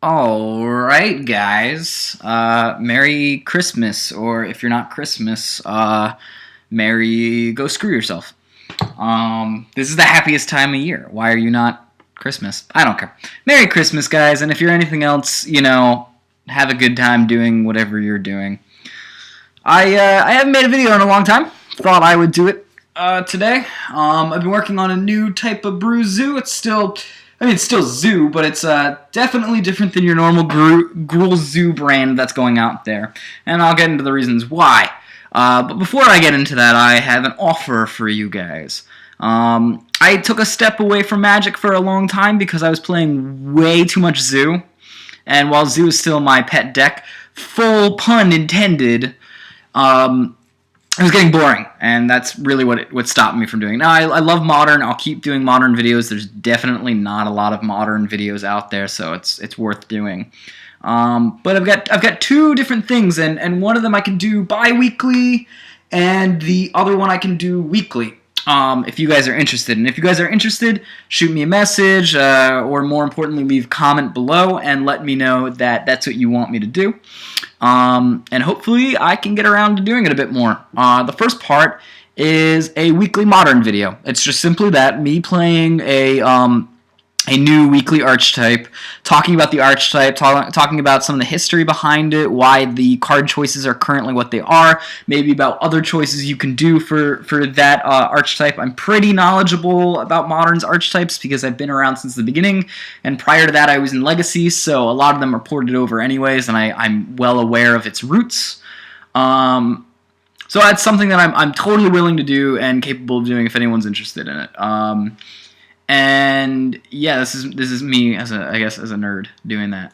Alright, guys. Merry Christmas, or if you're not Christmas, Merry go screw yourself. This is the happiest time of year. Why are you not Christmas? I don't care. Merry Christmas, guys, and if you're anything else, have a good time doing whatever you're doing. I haven't made a video in a long time. Thought I would do it today. I've been working on a new type of brew zoo. It's still zoo, but it's definitely different than your normal Gruel Zoo brand that's going out there. And I'll get into the reasons why. But before I get into that, I have an offer for you guys. I took a step away from Magic for a long time because I was playing way too much Zoo. And while Zoo is still my pet deck, full pun intended, it was getting boring, and that's really what stopped me from doing it. Now, I love Modern. I'll keep doing Modern videos. There's definitely not a lot of Modern videos out there, so it's worth doing. But I've got two different things, and one of them I can do bi-weekly, and the other one I can do weekly. If you guys are interested. And if you guys are interested, shoot me a message, or more importantly, leave a comment below and let me know that that's what you want me to do. And hopefully I can get around to doing it a bit more. The first part is a weekly Modern video. It's just simply that, me playing a new weekly archetype, talking about the archetype, talking about some of the history behind it, why the card choices are currently what they are, maybe about other choices you can do for that archetype. I'm pretty knowledgeable about Modern's archetypes because I've been around since the beginning, and prior to that I was in Legacy, so a lot of them are ported over anyways, and I'm well aware of its roots. So that's something that I'm totally willing to do and capable of doing if anyone's interested in it. And yeah, this is me as a nerd doing that.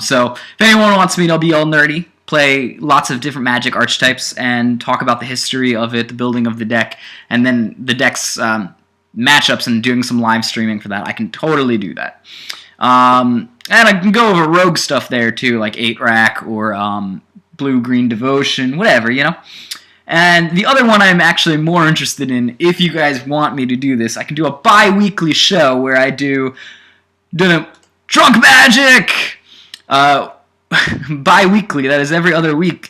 So if anyone wants me to be all nerdy, play lots of different Magic archetypes and talk about the history of it, the building of the deck, and then the deck's matchups, and doing some live streaming for that, I can totally do that. And I can go over rogue stuff there too, like 8-rack or blue-green devotion, whatever, And the other one I'm actually more interested in, if you guys want me to do this, I can do a bi-weekly show where I do Drunk Magic! Bi-weekly, that is every other week.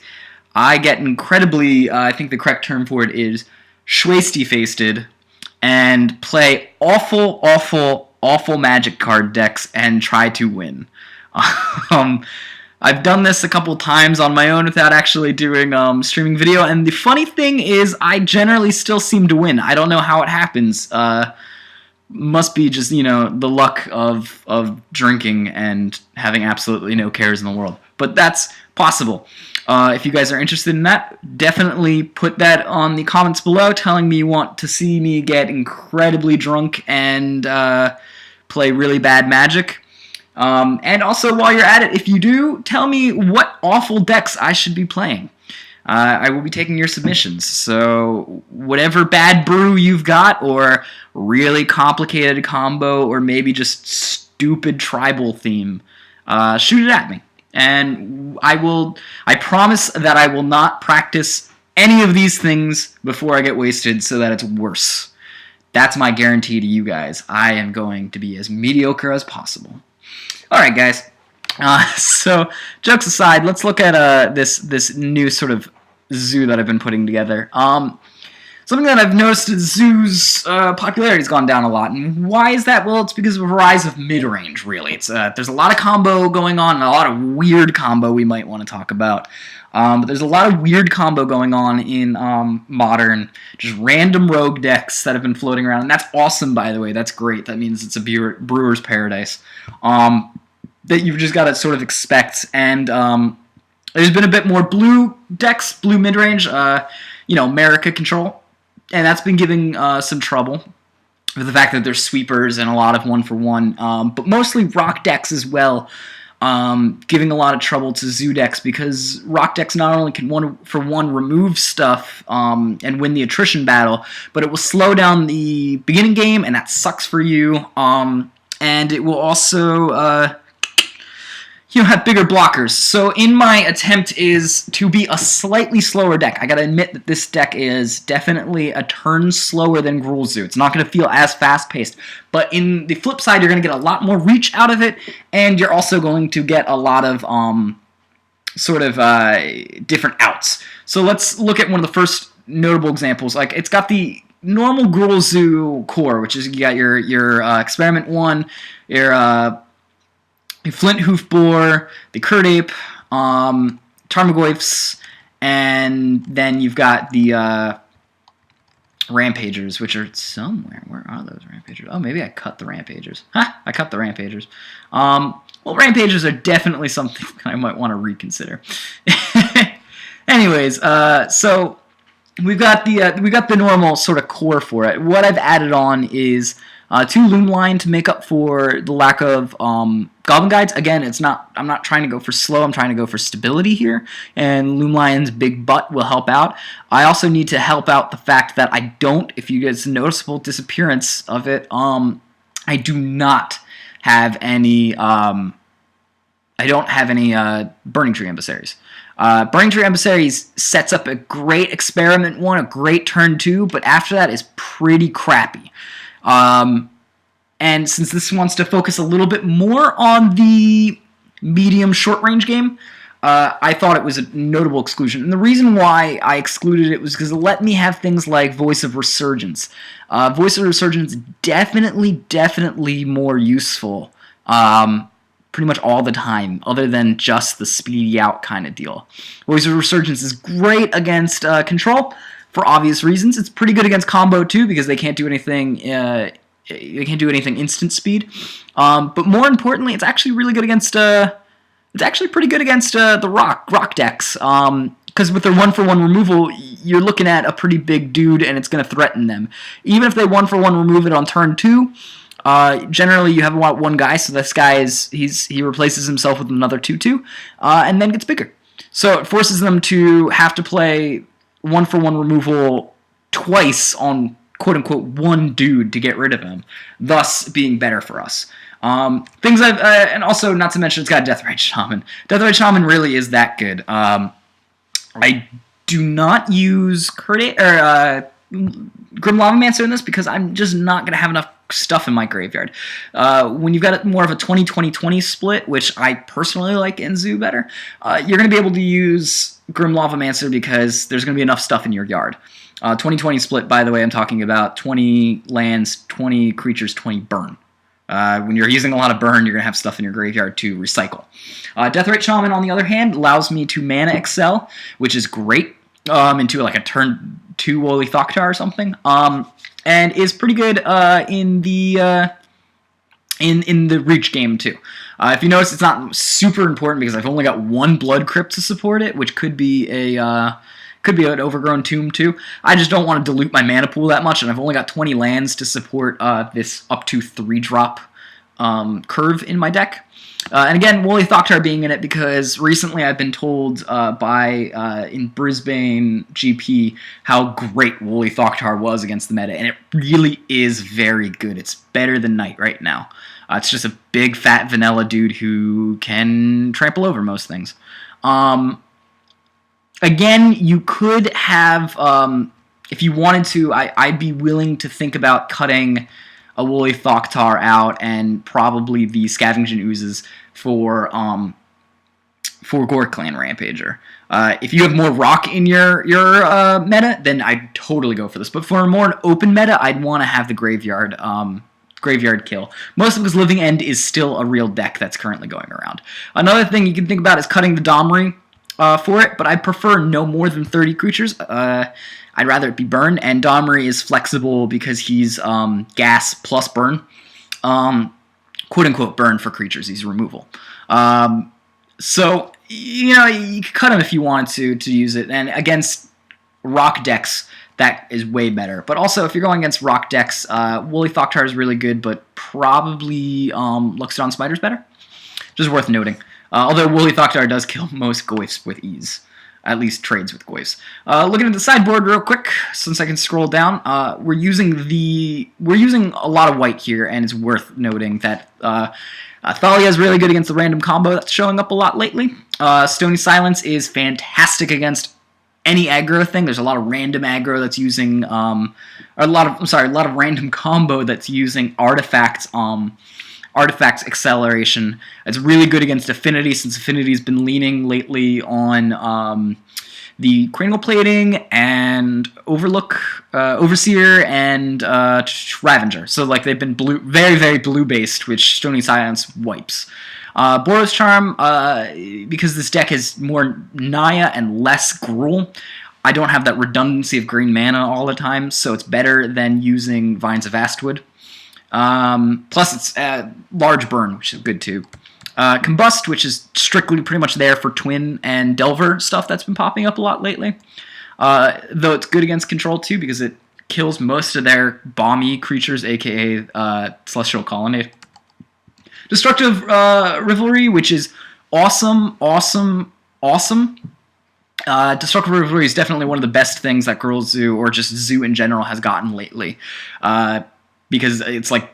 I get incredibly, I think the correct term for it is schwasty-faced, and play awful, awful, awful Magic card decks and try to win. I've done this a couple times on my own without actually doing streaming video, and the funny thing is I generally still seem to win. I don't know how it happens. Must be just, the luck of drinking and having absolutely no cares in the world. But that's possible. If you guys are interested in that, definitely put that on the comments below, telling me you want to see me get incredibly drunk and play really bad Magic. And also, while you're at it, if you do, tell me what awful decks I should be playing. I will be taking your submissions, so whatever bad brew you've got, or really complicated combo, or maybe just stupid tribal theme, shoot it at me. And I promise that I will not practice any of these things before I get wasted so that it's worse. That's my guarantee to you guys. I am going to be as mediocre as possible. Alright, guys, so jokes aside, let's look at this new sort of zoo that I've been putting together. Something that I've noticed is Zoo's popularity has gone down a lot, and why is that? Well, it's because of a rise of mid-range, really. There's a lot of combo going on, and a lot of weird combo we might want to talk about. But there's a lot of weird combo going on in Modern, just random rogue decks that have been floating around, and that's awesome, by the way. That's great. That means it's a brewer's paradise that you've just got to sort of expect. And there's been a bit more blue decks, blue mid-range, America control, and that's been giving some trouble with the fact that there's sweepers and a lot of one-for-one, but mostly rock decks as well. Giving a lot of trouble to Zoo decks, because rock decks not only can one-for-one remove stuff and win the attrition battle, but it will slow down the beginning game, and that sucks for you. And it will also, you have bigger blockers. So in my attempt is to be a slightly slower deck. I gotta admit that this deck is definitely a turn slower than Gruul Zoo. It's not gonna feel as fast-paced. But in the flip side, you're gonna get a lot more reach out of it, and you're also going to get a lot of different outs. So let's look at one of the first notable examples. Like, it's got the normal Gruul Zoo core, which is you got your Experiment 1, your Flint Hoof Boar, the Curdape, Tarmogoyfs, and then you've got the Rampagers, which are somewhere. Where are those Rampagers? Oh, maybe I cut the Rampagers. I cut the Rampagers. Well, Rampagers are definitely something I might want to reconsider. Anyways, so we've got the normal sort of core for it. What I've added on is 2 Loomlion to make up for the lack of Goblin Guides. Again, I'm not trying to go for slow. I'm trying to go for stability here, and Loomlion's big butt will help out. I also need to help out the fact that I don't, if you get a noticeable disappearance of it, I do not have any. I don't have any Burning Tree Emissaries. Burning Tree Emissaries sets up a great Experiment 1, a great turn 2, but after that is pretty crappy. And since this wants to focus a little bit more on the medium short-range game, I thought it was a notable exclusion. And the reason why I excluded it was because it let me have things like Voice of Resurgence. Voice of Resurgence definitely more useful pretty much all the time, other than just the speedy out kind of deal. Voice of Resurgence is great against Control for obvious reasons. It's pretty good against Combo too, because they can't do anything. They can't do anything instant speed. But more importantly, it's actually really good against. It's actually pretty good against the rock decks. Because with their 1-for-1 removal, you're looking at a pretty big dude, and it's going to threaten them. Even if they 1-for-1 remove it on turn 2. Generally, you have one guy, so this guy he replaces himself with another 2/2, and then gets bigger. So it forces them to have to play 1-for-1 removal twice on quote-unquote one dude to get rid of him, thus being better for us. Things and also not to mention it's got Deathrite Shaman. Deathrite Shaman really is that good. I do not use Grim Lavamancer in this because I'm just not going to have enough stuff in my graveyard. When you've got more of a 20-20-20 split, which I personally like in Zoo better, you're going to be able to use Grim Lavamancer because there's going to be enough stuff in your yard. 20-20 split, by the way, I'm talking about 20 lands, 20 creatures, 20 burn. When you're using a lot of burn, you're going to have stuff in your graveyard to recycle. Deathrite Shaman, on the other hand, allows me to mana excel, which is great, into like a turn 2 Woolly Thoktar or something, and is pretty good in the reach game too. If you notice, it's not super important because I've only got 1 Blood Crypt to support it, which could be an Overgrown Tomb too. I just don't want to dilute my mana pool that much, and I've only got 20 lands to support this up to 3-drop curve in my deck. And again, Woolly Thoktar being in it because recently I've been told in Brisbane GP how great Woolly Thoktar was against the meta, and it really is very good. It's better than Knight right now. It's just a big, fat, vanilla dude who can trample over most things. Again, you could have, if you wanted to, I'd be willing to think about cutting a Woolly Thoktar out and probably the Scavenging Oozes for Gork Clan Rampager. If you have more rock in your meta, then I'd totally go for this. But for a more open meta, I'd want to have the Graveyard kill. Mostly because Living End is still a real deck that's currently going around. Another thing you can think about is cutting the Domri for it, but I prefer no more than 30 creatures. I'd rather it be burn, and Domri is flexible because he's gas plus burn. Quote-unquote burn for creatures, he's removal. So, you know, you could cut him if you wanted to use it, and against rock decks, that is way better. But also, if you're going against rock decks, Woolly Thoktar is really good, but probably Luxodon Spider's better. Just worth noting. Although Woolly Thoktar does kill most Goyfs with ease. at least trades with Goyfs. Looking at the sideboard real quick, since I can scroll down, we're using a lot of white here, and it's worth noting that Thalia is really good against the random combo that's showing up a lot lately. Stony Silence is fantastic against any aggro thing. There's a lot of random aggro that's using, a lot of random combo that's using artifacts acceleration. It's really good against Affinity, since Affinity's been leaning lately on the Cranial Plating and Overseer and Ravager. So like they've been very, very blue based, which Stony Silence wipes. Boros Charm, because this deck is more Naya and less Gruul, I don't have that redundancy of green mana all the time, so it's better than using Vines of Vastwood. Plus it's large burn, which is good too. Combust, which is strictly pretty much there for Twin and Delver stuff that's been popping up a lot lately. Though it's good against Control too, because it kills most of their bomby creatures, aka Celestial Colonnade. Destructive Rivalry, which is awesome. Destructive Rivalry is definitely one of the best things that Girl Zoo, or just Zoo in general, has gotten lately. Because it's like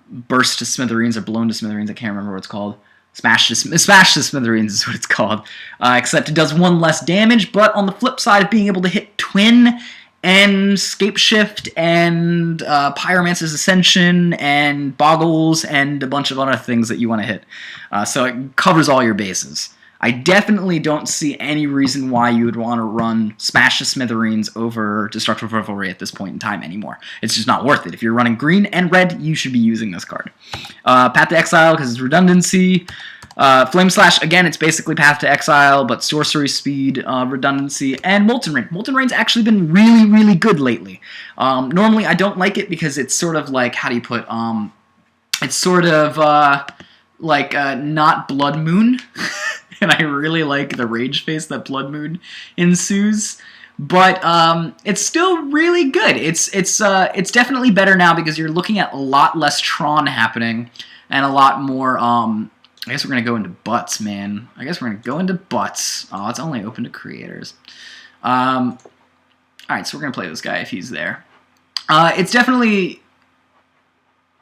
burst to smithereens or blown to smithereens. I can't remember what it's called. Smash to smithereens is what it's called. Except it does 1 less damage, but on the flip side of being able to hit Twin and Scapeshift and Pyromancer's Ascension and Boggles and a bunch of other things that you want to hit. So it covers all your bases. I definitely don't see any reason why you would want to run Smash to Smithereens over Destructive Rivalry at this point in time anymore. It's just not worth it. If you're running green and red, you should be using this card. Path to Exile, because it's redundancy. Flame Slash, again, it's basically Path to Exile, but sorcery speed, redundancy, and Molten Rain. Molten Rain's actually been really, really good lately. Normally, I don't like it because it's sort of like, how do you put, it's sort of not Blood Moon. And I really like the rage face that Blood Moon ensues, but it's still really good. It's definitely better now because you're looking at a lot less Tron happening and a lot more. I guess we're gonna go into butts, man. I guess we're gonna go into butts. Oh, it's only open to creators. All right, so we're gonna play this guy if he's there. It's definitely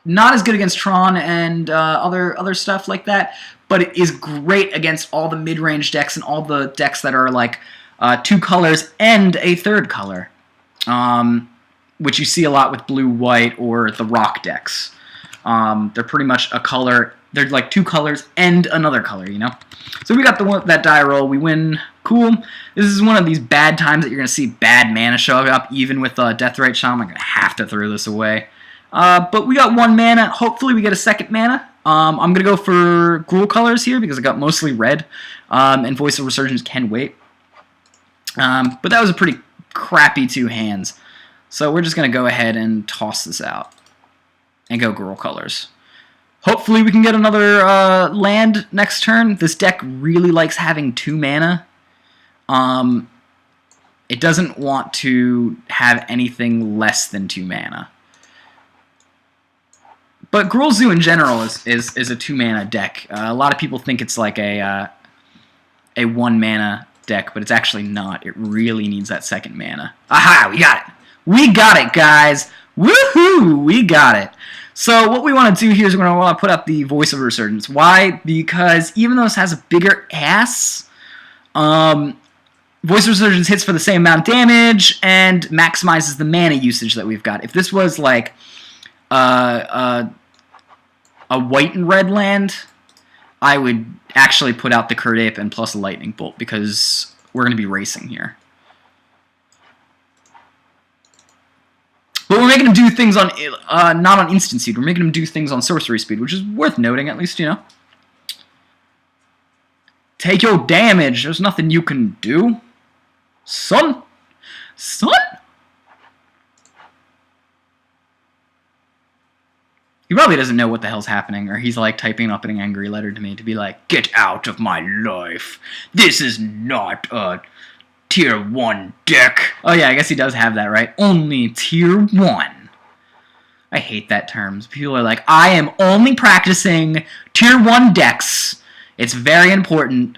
not as good against Tron and other stuff like that, but it is great against all the mid-range decks and all the decks that are like 2 colors and a 3rd color, which you see a lot with blue-white or the rock decks. They're pretty much a color. They're like 2 colors and another color, you know? So we got that die roll. We win. Cool. This is one of these bad times that you're going to see bad mana show up, even with Deathrite Shaman. I'm going to have to throw this away. But we got 1 mana. Hopefully we get a 2nd mana. I'm going to go for Gruul colors here because I got mostly red. And Voice of Resurgence can wait. But that was a pretty crappy 2 hands. So we're just going to go ahead and toss this out. And go Gruul colors. Hopefully we can get another land next turn. This deck really likes having 2 mana. It doesn't want to have anything less than 2 mana. But Gruul Zoo in general is a 2 mana deck. A lot of people think it's like a 1 mana deck, but it's actually not. It really needs that 2nd mana. Aha! We got it! We got it, guys! Woohoo! We got it! So what we want to do here is we're going to want to put up the Voice of Resurgence. Why? Because even though this has a bigger ass, Voice of Resurgence hits for the same amount of damage and maximizes the mana usage that we've got. If this was like a white and red land, I would actually put out the Kird Ape and plus a Lightning Bolt because we're going to be racing here. But we're making him do things on, not on instant speed. We're making him do things on sorcery speed, which is worth noting, at least, you know. Take your damage. There's nothing you can do. Son. Son. He probably doesn't know what the hell's happening, or he's like typing up an angry letter to me to be like, get out of my life. This is not a Tier 1 deck. Oh yeah, I guess he does have that, right? Only Tier 1. I hate that terms. People are like, I am only practicing Tier 1 decks. It's very important.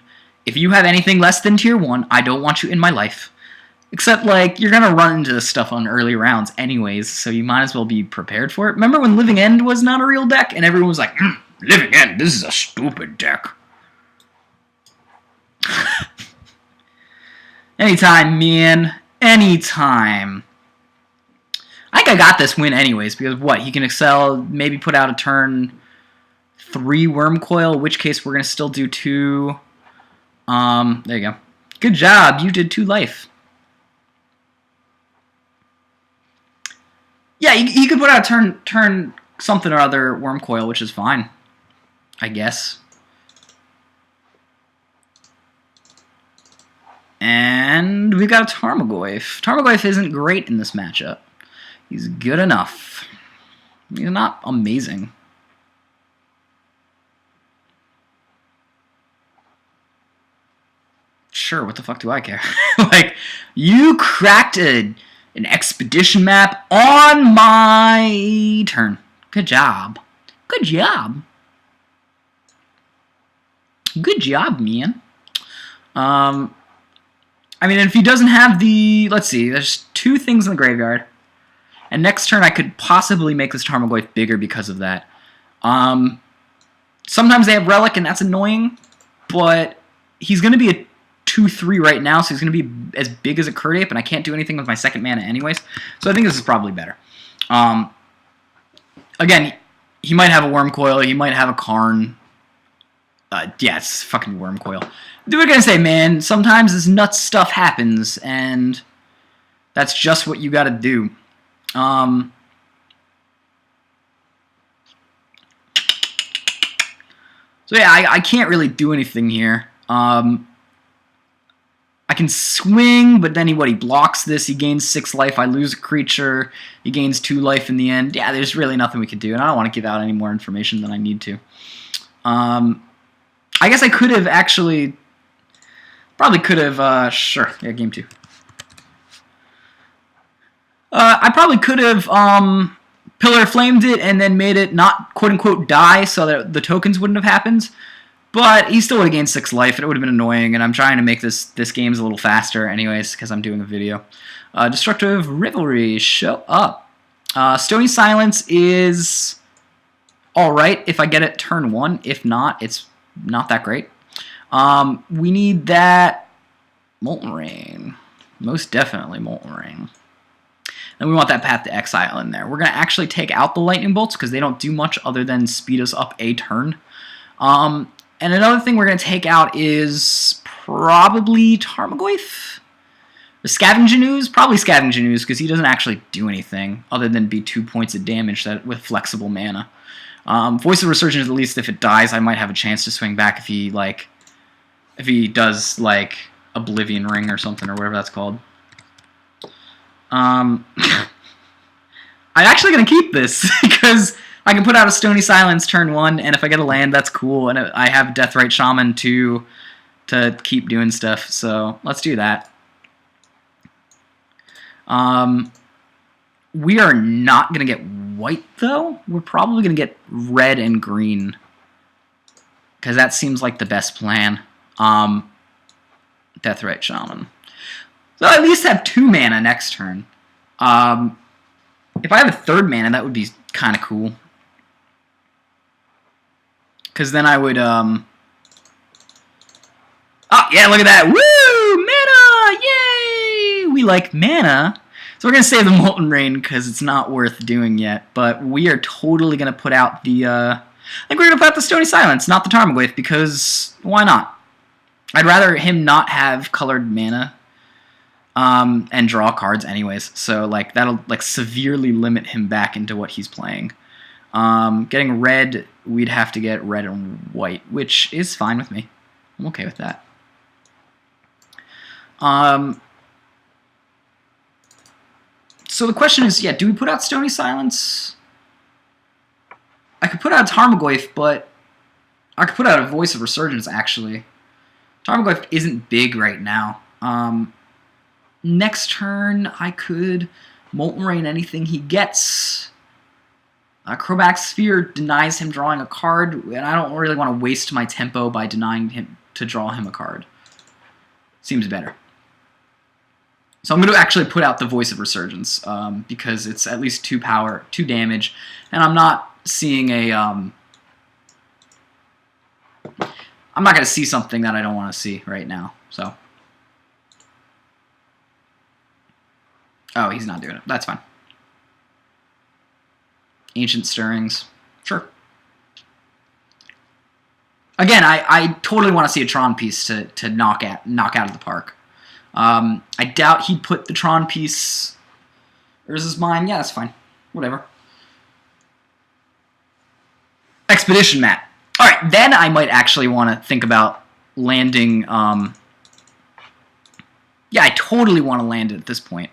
if you have anything less than tier 1, I don't want you in my life. Except, like, you're going to run into this stuff on early rounds anyways, so you might as well be prepared for it. Remember when Living End was not a real deck, and everyone was like, Living End, this is a stupid deck. Anytime, man. Anytime. I think I got this win anyways, because what? He can excel, maybe put out a turn 3 Wormcoil, in which case we're going to still do 2. There you go. Good job. You did 2 life. Yeah, he could put out a turn something or other Wormcoil, which is fine, I guess. And we got a Tarmogoyf. Tarmogoyf isn't great in this matchup. He's good enough. He's not amazing. Sure, what the fuck do I care? Like, you cracked an expedition map on my turn. Good job. Good job. Good job, man. I mean, if he doesn't have the... Let's see, there's 2 things in the graveyard. And next turn I could possibly make this Tarmogoyf bigger because of that. Sometimes they have Relic, and that's annoying. But he's going to be a 2-3 right now, so he's going to be as big as a Kirdape, and I can't do anything with my second mana anyways. So I think this is probably better. Again, he might have a Wormcoil, he might have a Karn. Yeah, it's fucking Wormcoil. We're gonna say, man, sometimes this nuts stuff happens, and that's just what you gotta do. So yeah, I can't really do anything here. I can swing, but then he blocks this, he gains 6 life, I lose a creature, he gains 2 life in the end. Yeah, there's really nothing we can do, and I don't want to give out any more information than I need to. I guess I could have actually... Probably could have, sure, yeah, game 2. I probably could have Pillar Flamed it and then made it not quote-unquote die so that the tokens wouldn't have happened. But he still would have gained 6 life, and it would have been annoying, and I'm trying to make this games a little faster anyways, because I'm doing a video. Destructive Rivalry, show up. Stony Silence is alright if I get it turn 1. If not, it's not that great. We need that Molten Rain. Most definitely Molten Rain. And we want that Path to Exile in there. We're going to actually take out the Lightning Bolts because they don't do much other than speed us up a turn. And another thing we're going to take out is probably Tarmogoyf. The Scavenging Ooze? Probably Scavenging Ooze because he doesn't actually do anything other than be 2 points of damage with flexible mana. Voice of Resurgence, at least if it dies, I might have a chance to swing back if he does, like, Oblivion Ring or something, or whatever that's called. I'm actually going to keep this, because I can put out a Stony Silence turn 1, and if I get a land, that's cool, and I have Deathrite Shaman to keep doing stuff, so let's do that. We are not going to get white, though. We're probably going to get red and green, because that seems like the best plan. Deathrite Shaman. So I at least have 2 mana next turn. If I have a 3rd mana, that would be kind of cool. Because then I would, oh, yeah, look at that! Woo! Mana! Yay! We like mana. So we're going to save the Molten Rain because it's not worth doing yet. But we are totally going to put out the, I think we're going to put out the Stony Silence, not the Tarmogoyf, because why not? I'd rather him not have colored mana and draw cards anyways. So like that'll like severely limit him back into what he's playing. Getting red, we'd have to get red and white, which is fine with me. I'm okay with that. So the question is, yeah, do we put out Stony Silence? I could put out Tarmogoyf, but I could put out a Voice of Resurgence, actually. Tarmogoyf isn't big right now. Next turn, I could Molten Rain anything he gets. Chromatic Sphere denies him drawing a card, and I don't really want to waste my tempo by denying him to draw him a card. Seems better. So I'm going to actually put out the Voice of Resurgence, because it's at least 2 power, 2 damage, and I'm not seeing a... I'm not going to see something that I don't want to see right now, so... Oh, he's not doing it. That's fine. Ancient Stirrings. Sure. Again, I totally want to see a Tron piece to knock out of the park. I doubt he'd put the Tron piece... Or is this mine? Yeah, that's fine. Whatever. Expedition Mat. Alright, then I might actually want to think about landing... Yeah, I totally want to land it at this point.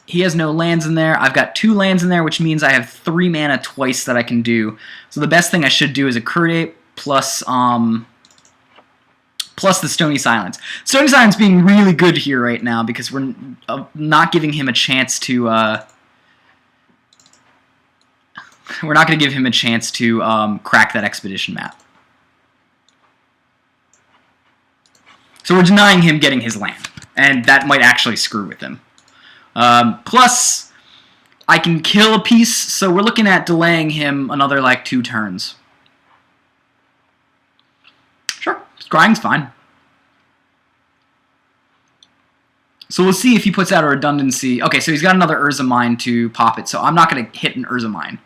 He has no lands in there. I've got 2 lands in there, which means I have 3 mana twice that I can do. So the best thing I should do is a Kird Ape plus plus the Stony Silence. Stony Silence being really good here right now because we're not giving him a chance to... we're not going to give him a chance to crack that Expedition Map. So we're denying him getting his land, and that might actually screw with him. Plus, I can kill a piece, so we're looking at delaying him another, like, 2 turns. Sure, scrying's fine. So we'll see if he puts out a redundancy. Okay, so he's got another Urza Mine to pop it, so I'm not going to hit an Urza Mine.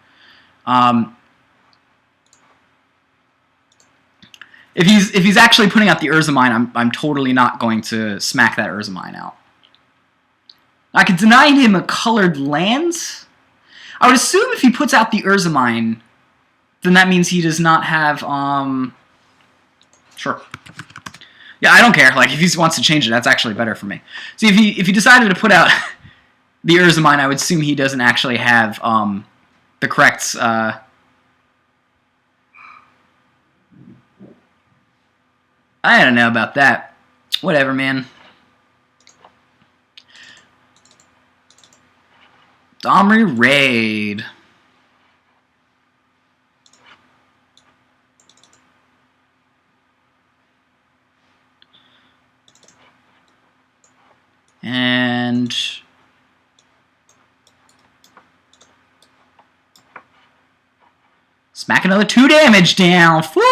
If he's actually putting out the Urza Mine, I'm totally not going to smack that Urza Mine out. I could deny him a colored lands. I would assume if he puts out the Urza Mine, then that means he does not have, Sure. Yeah, I don't care. Like, if he wants to change it, that's actually better for me. See, if he decided to put out the Urza Mine, I would assume he doesn't actually have, the correct, I don't know about that. Whatever, man. Domri Raid. And smack another 2 damage down. Fool!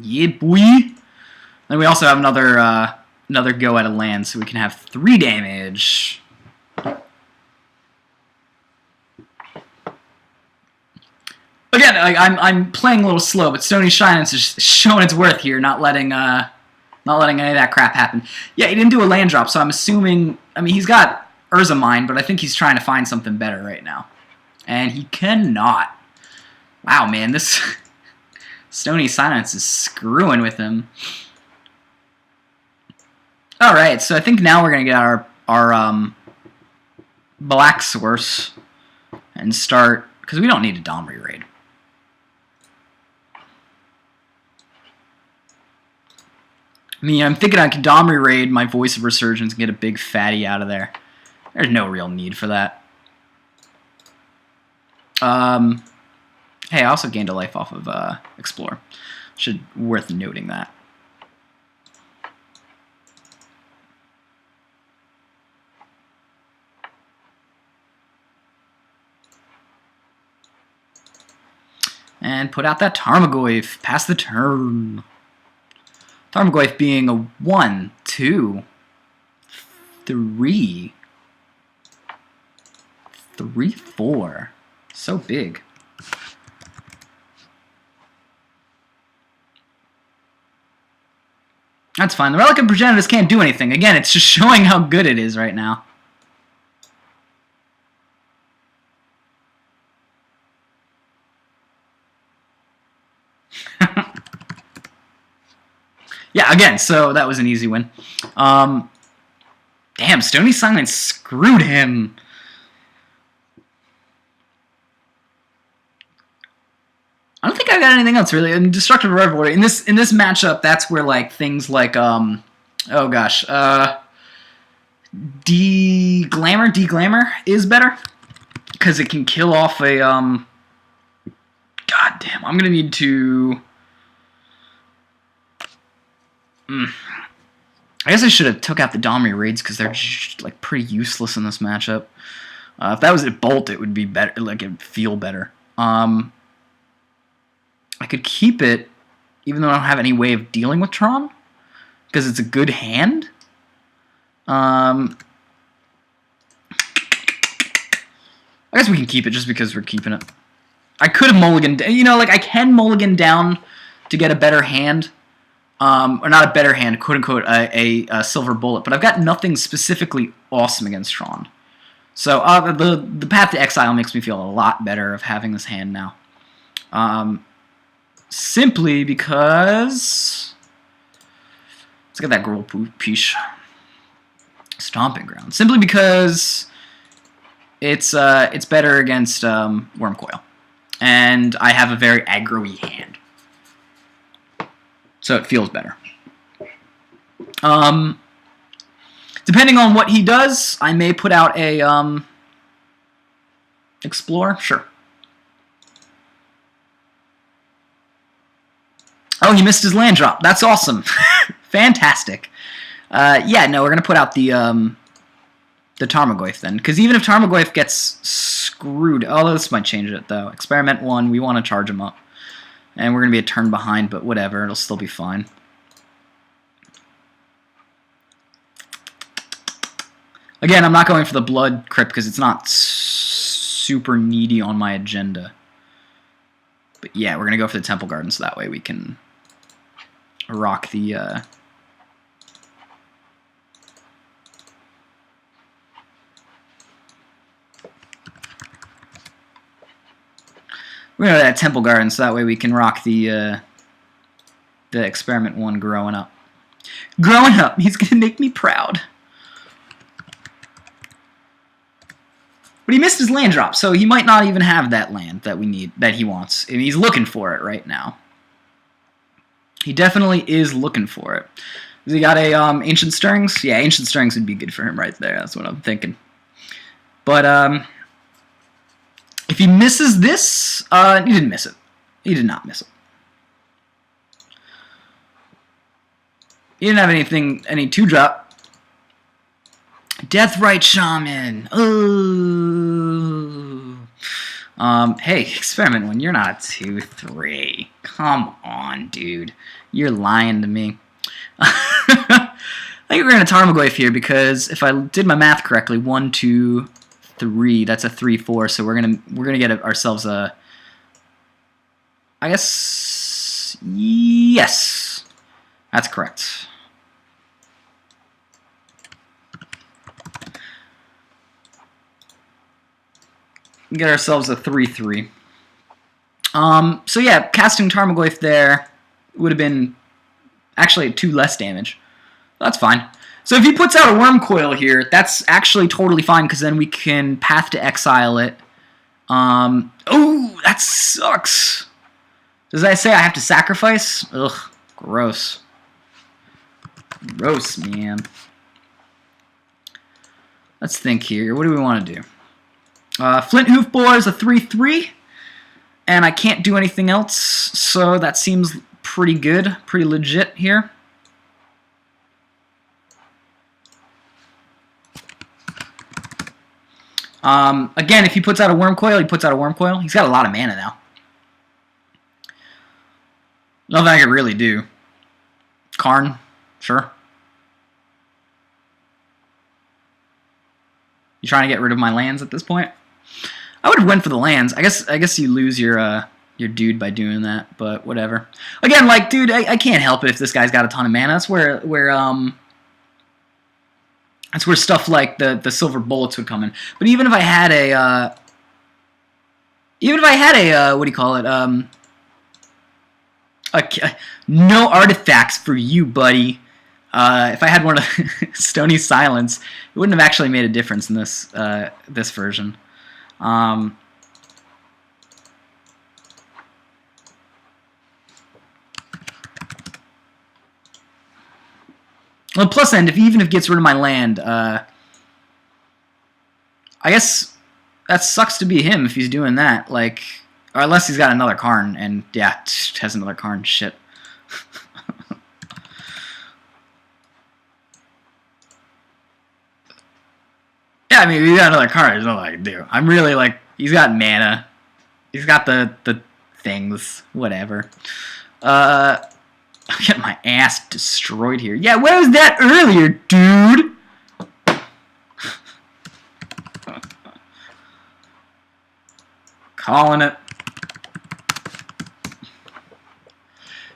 Yeah, boy. Then we also have another go at a land, so we can have 3 damage. Again, I'm playing a little slow, but Stony Silence is showing its worth here, not letting any of that crap happen. Yeah, he didn't do a land drop, so I'm assuming... I mean, he's got Urza Mine, but I think he's trying to find something better right now. And he cannot. Wow, man, this... Stony Silence is screwing with him. Alright, so I think now we're going to get our Black Source and start... Because we don't need a Domri Raid. I mean, I'm thinking I can Domri Raid my Voice of Resurgence and get a big fatty out of there. There's no real need for that. Hey, I also gained a life off of Explore. Worth noting that. And put out that Tarmogoyf. Pass the turn. Tarmogoyf being a 1, 2, 3, 4. So big. That's fine. The Relic of Progenitus can't do anything. Again, it's just showing how good it is right now. Yeah, again, so that was an easy win. Damn, Stony Silence screwed him. I don't think I got anything else really. And Destructive Revelry in this matchup, that's where like things like oh gosh, D-Glamour is better because it can kill off a God damn, I'm gonna need to... I guess I should have took out the Domri raids because they're just, like, pretty useless in this matchup. If that was a Bolt, it would be better. Like, it'd feel better. I could keep it, even though I don't have any way of dealing with Tron, because it's a good hand. I guess we can keep it just because we're keeping it. I could have mulliganed, you know, like, I can mulligan down to get a better hand. Or not a better hand, quote-unquote, a silver bullet. But I've got nothing specifically awesome against Tron. So the Path to Exile makes me feel a lot better of having this hand now. Simply because... Let's get that Girl Pish. Stomping Ground. Simply because it's better against Wormcoil. And I have a very aggro-y hand. So it feels better. Depending on what he does, I may put out a Explore. Sure. Oh, he missed his land drop. That's awesome. Fantastic. Yeah, no, we're gonna put out the Tarmogoyf then, because even if Tarmogoyf gets screwed, oh, this might change it though. Experiment 1, we want to charge him up. And we're going to be a turn behind, but whatever. It'll still be fine. Again, I'm not going for the Blood Crypt because it's not super needy on my agenda. But yeah, we're going to go for the Temple Garden so that way we can rock the... We're going to that Temple Garden so that way we can rock the Experiment 1 growing up. Growing up! He's going to make me proud. But he missed his land drop, so he might not even have that land that we need, that he wants. I mean, he's looking for it right now. He definitely is looking for it. Has he got a Ancient Stirrings? Yeah, Ancient Stirrings would be good for him right there. That's what I'm thinking. But, if he misses this, he didn't miss it. He did not miss it. He didn't have anything, any 2-drop. Deathrite Shaman. Ooh. Hey, Experiment 1, you're not a 2-3. Come on, dude. You're lying to me. I think we're going to Tarmogoyf here because if I did my math correctly, 1, 2, 3. That's a 3-4. So we're gonna get ourselves a. I guess yes, that's correct. Get ourselves a 3-3. So yeah, casting Tarmogoyf there would have been actually 2 less damage. That's fine. So if he puts out a Wormcoil here, that's actually totally fine, because then we can Path to Exile it. Oh, that sucks. Does that say I have to sacrifice? Ugh, gross. Gross, man. Let's think here. What do we want to do? Flint Hoofboar is a 3-3, and I can't do anything else, so that seems pretty good, pretty legit here. Again, if he puts out a Wormcoil, he puts out a Wormcoil. He's got a lot of mana now. Nothing I could really do. Karn, sure. You trying to get rid of my lands at this point? I would have went for the lands. I guess you lose your dude by doing that, but whatever. Again, like, dude, I can't help it if this guy's got a ton of mana. That's where stuff like the silver bullets would come in. But even if I had a what do you call it? No artifacts for you, buddy. If I had one of Stony Silence, it wouldn't have actually made a difference in this this version. Well, plus end, even if it gets rid of my land, I guess that sucks to be him if he's doing that. Like, Or unless he's got another Karn, and yeah, has another Karn. Shit. Yeah, I mean, if he's got another Karn, there's nothing I can do. I'm really like, he's got mana. He's got the things. Whatever. I'm getting my ass destroyed here. Yeah, where was that earlier, dude? Calling it.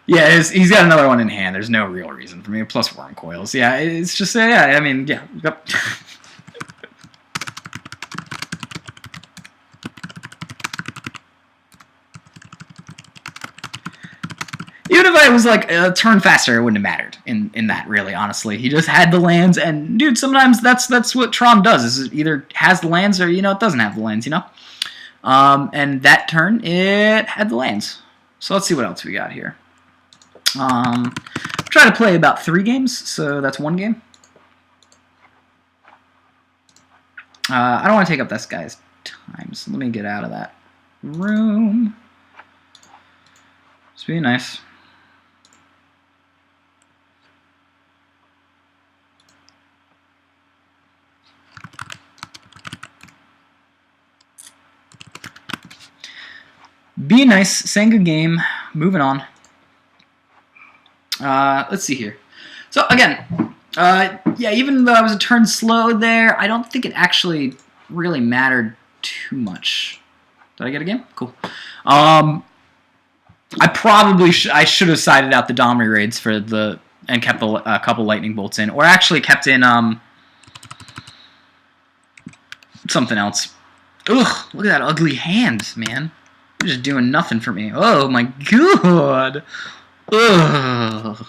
Yeah, he's got another one in hand. There's no real reason for me. Plus Wurmcoils. Yeah, it's just, yeah, I mean, yeah. Yep. Even if I was like a turn faster, it wouldn't have mattered in that, really, honestly. He just had the lands, and dude, sometimes that's what Tron does, is it either has the lands or, it doesn't have the lands, And that turn, it had the lands. So let's see what else we got here. Try to play about 3 games, so that's 1 game. I don't want to take up this guy's time, so let me get out of that room. It's be nice. Be nice, saying good game, moving on. Let's see here. So again, yeah, even though I was a turn slow there, I don't think it actually really mattered too much. Did I get a game? Cool. I probably I should have sided out the Domri raids for and kept a couple lightning bolts in, or actually kept in something else. Ugh, look at that ugly hand, man. You're just doing nothing for me. Oh my god. Ugh.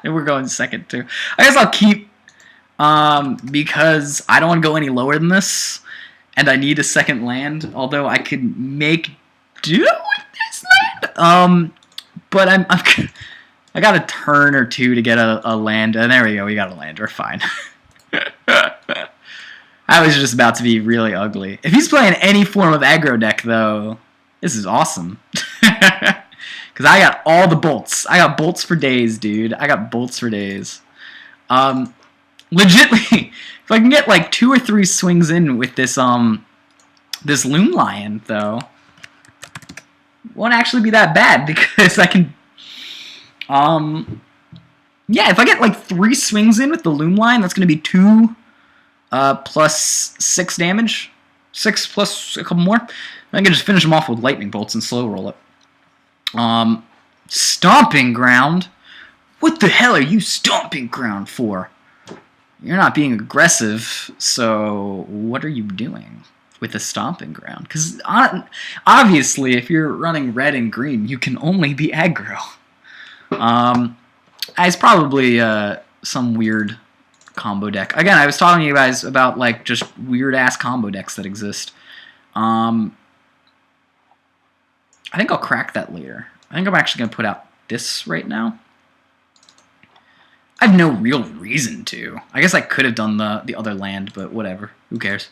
And we're going second too. I guess I'll keep because I don't want to go any lower than this, and I need a second land. Although I could make do with this land. But I got a turn or 2 to get a land, and there we go. We got a land. We're fine. I was just about to be really ugly. If he's playing any form of aggro deck, though, this is awesome. Because I got all the bolts. I got bolts for days, dude. I got bolts for days. Legitly, if I can get like 2 or 3 swings in with this this Loom Lion, though, won't actually be that bad because I can. Yeah, if I get like 3 swings in with the Loom Lion, that's going to be 2 plus 6 damage. 6 plus a couple more. I can just finish them off with lightning bolts and slow roll it. Stomping Ground? What the hell are you Stomping Ground for? You're not being aggressive, so what are you doing with the Stomping Ground? Because obviously, if you're running red and green, you can only be aggro. It's probably some weird combo deck. Again, I was talking to you guys about like just weird ass combo decks that exist. I think I'll crack that later. I think I'm actually going to put out this right now. I have no real reason to. I guess I could have done the other land, but whatever. Who cares?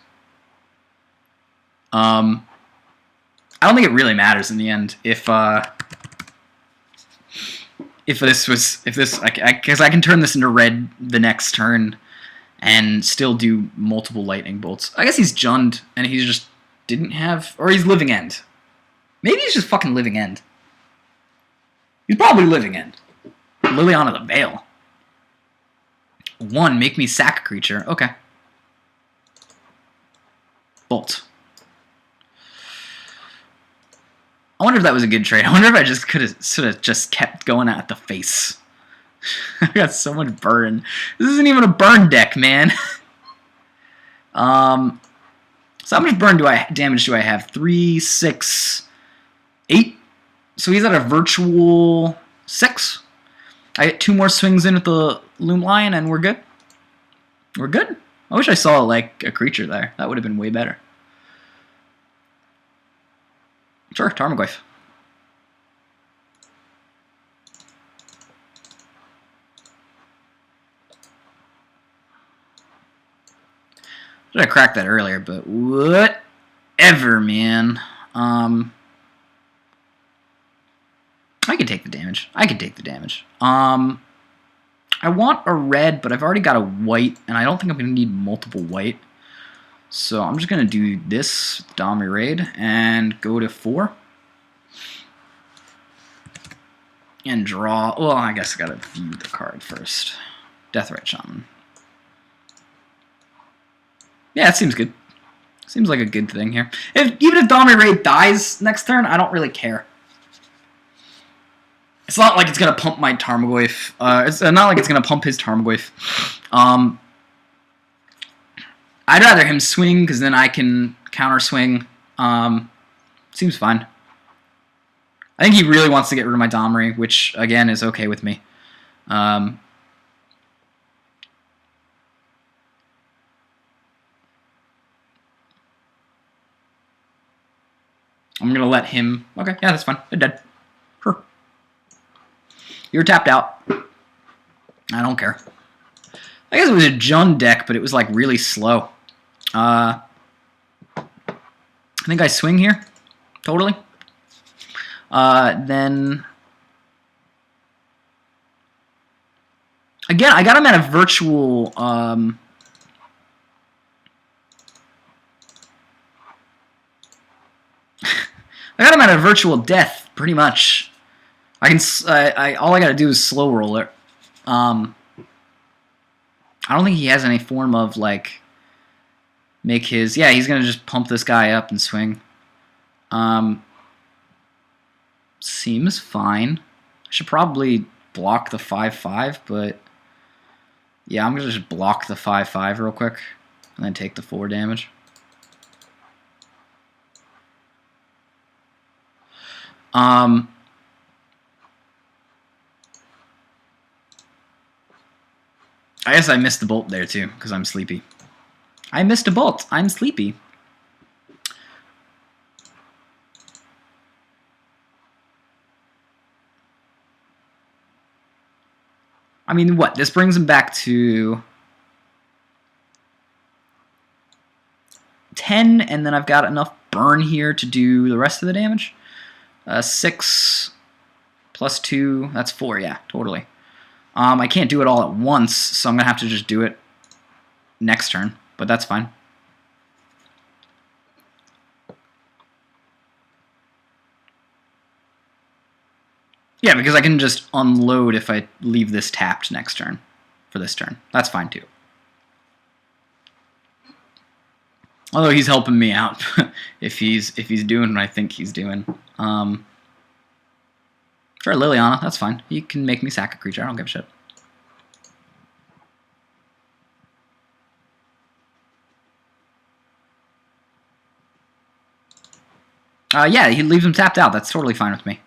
I don't think it really matters in the end if this because I can turn this into red the next turn and still do multiple lightning bolts. I guess he's Jund and he just didn't have, or he's Living End. Maybe he's just fucking Living End. He's probably Living End. Liliana the Veil. 1, make me sack a creature. Okay. Bolt. I wonder if that was a good trade. I wonder if I just could have just kept going at the face. I got so much burn. This isn't even a burn deck, man. So how much burn damage do I have? 3, 6, 8. So he's at a virtual 6. I get 2 more swings in with the Loom Lion, and we're good. We're good. I wish I saw like a creature there. That would have been way better. Sure, Tarmogoyf. Should have cracked that earlier, but whatever. whatever, man. I can take the damage. I can take the damage. I want a red, but I've already got a white, and I don't think I'm going to need multiple white. So I'm just going to do this, Domri Raid, and go to 4. And draw. Well, I guess I got to view the card first. Deathrite Shaman. Yeah, it seems good. Seems like a good thing here. Even if Domri Raid dies next turn, I don't really care. It's not like it's going to pump my Tarmogoyf. It's not like it's going to pump his Tarmogoyf. I'd rather him swing, because then I can counter swing. Seems fine. I think he really wants to get rid of my Domri, which, again, is okay with me. I'm going to let him... Okay, yeah, that's fine. They're dead. Sure. You're tapped out. I don't care. I guess it was a Jund deck, but it was, like, really slow. I think I swing here. Totally. Then... Again, I got him at a virtual... I got him at a virtual death, pretty much. I can... all I gotta do is slow roll it. I don't think he has any form of, like... Make his... Yeah, he's gonna just pump this guy up and swing. Seems fine. I should probably block the 5/5, but... Yeah, I'm gonna just block the 5/5 real quick. And then take the 4 damage. I guess I missed the bolt there too, because I'm sleepy. I missed a bolt. I'm sleepy. I mean, what? This brings him back to 10, and then I've got enough burn here to do the rest of the damage. 6 plus 2, that's 4, yeah, totally. I can't do it all at once, so I'm going to have to just do it next turn, but that's fine. Yeah, because I can just unload if I leave this tapped next turn for this turn. That's fine too. Although he's helping me out if he's doing what I think he's doing. Sure, Liliana, that's fine. He can make me sack a creature. I don't give a shit. Yeah, he leaves him tapped out. That's totally fine with me.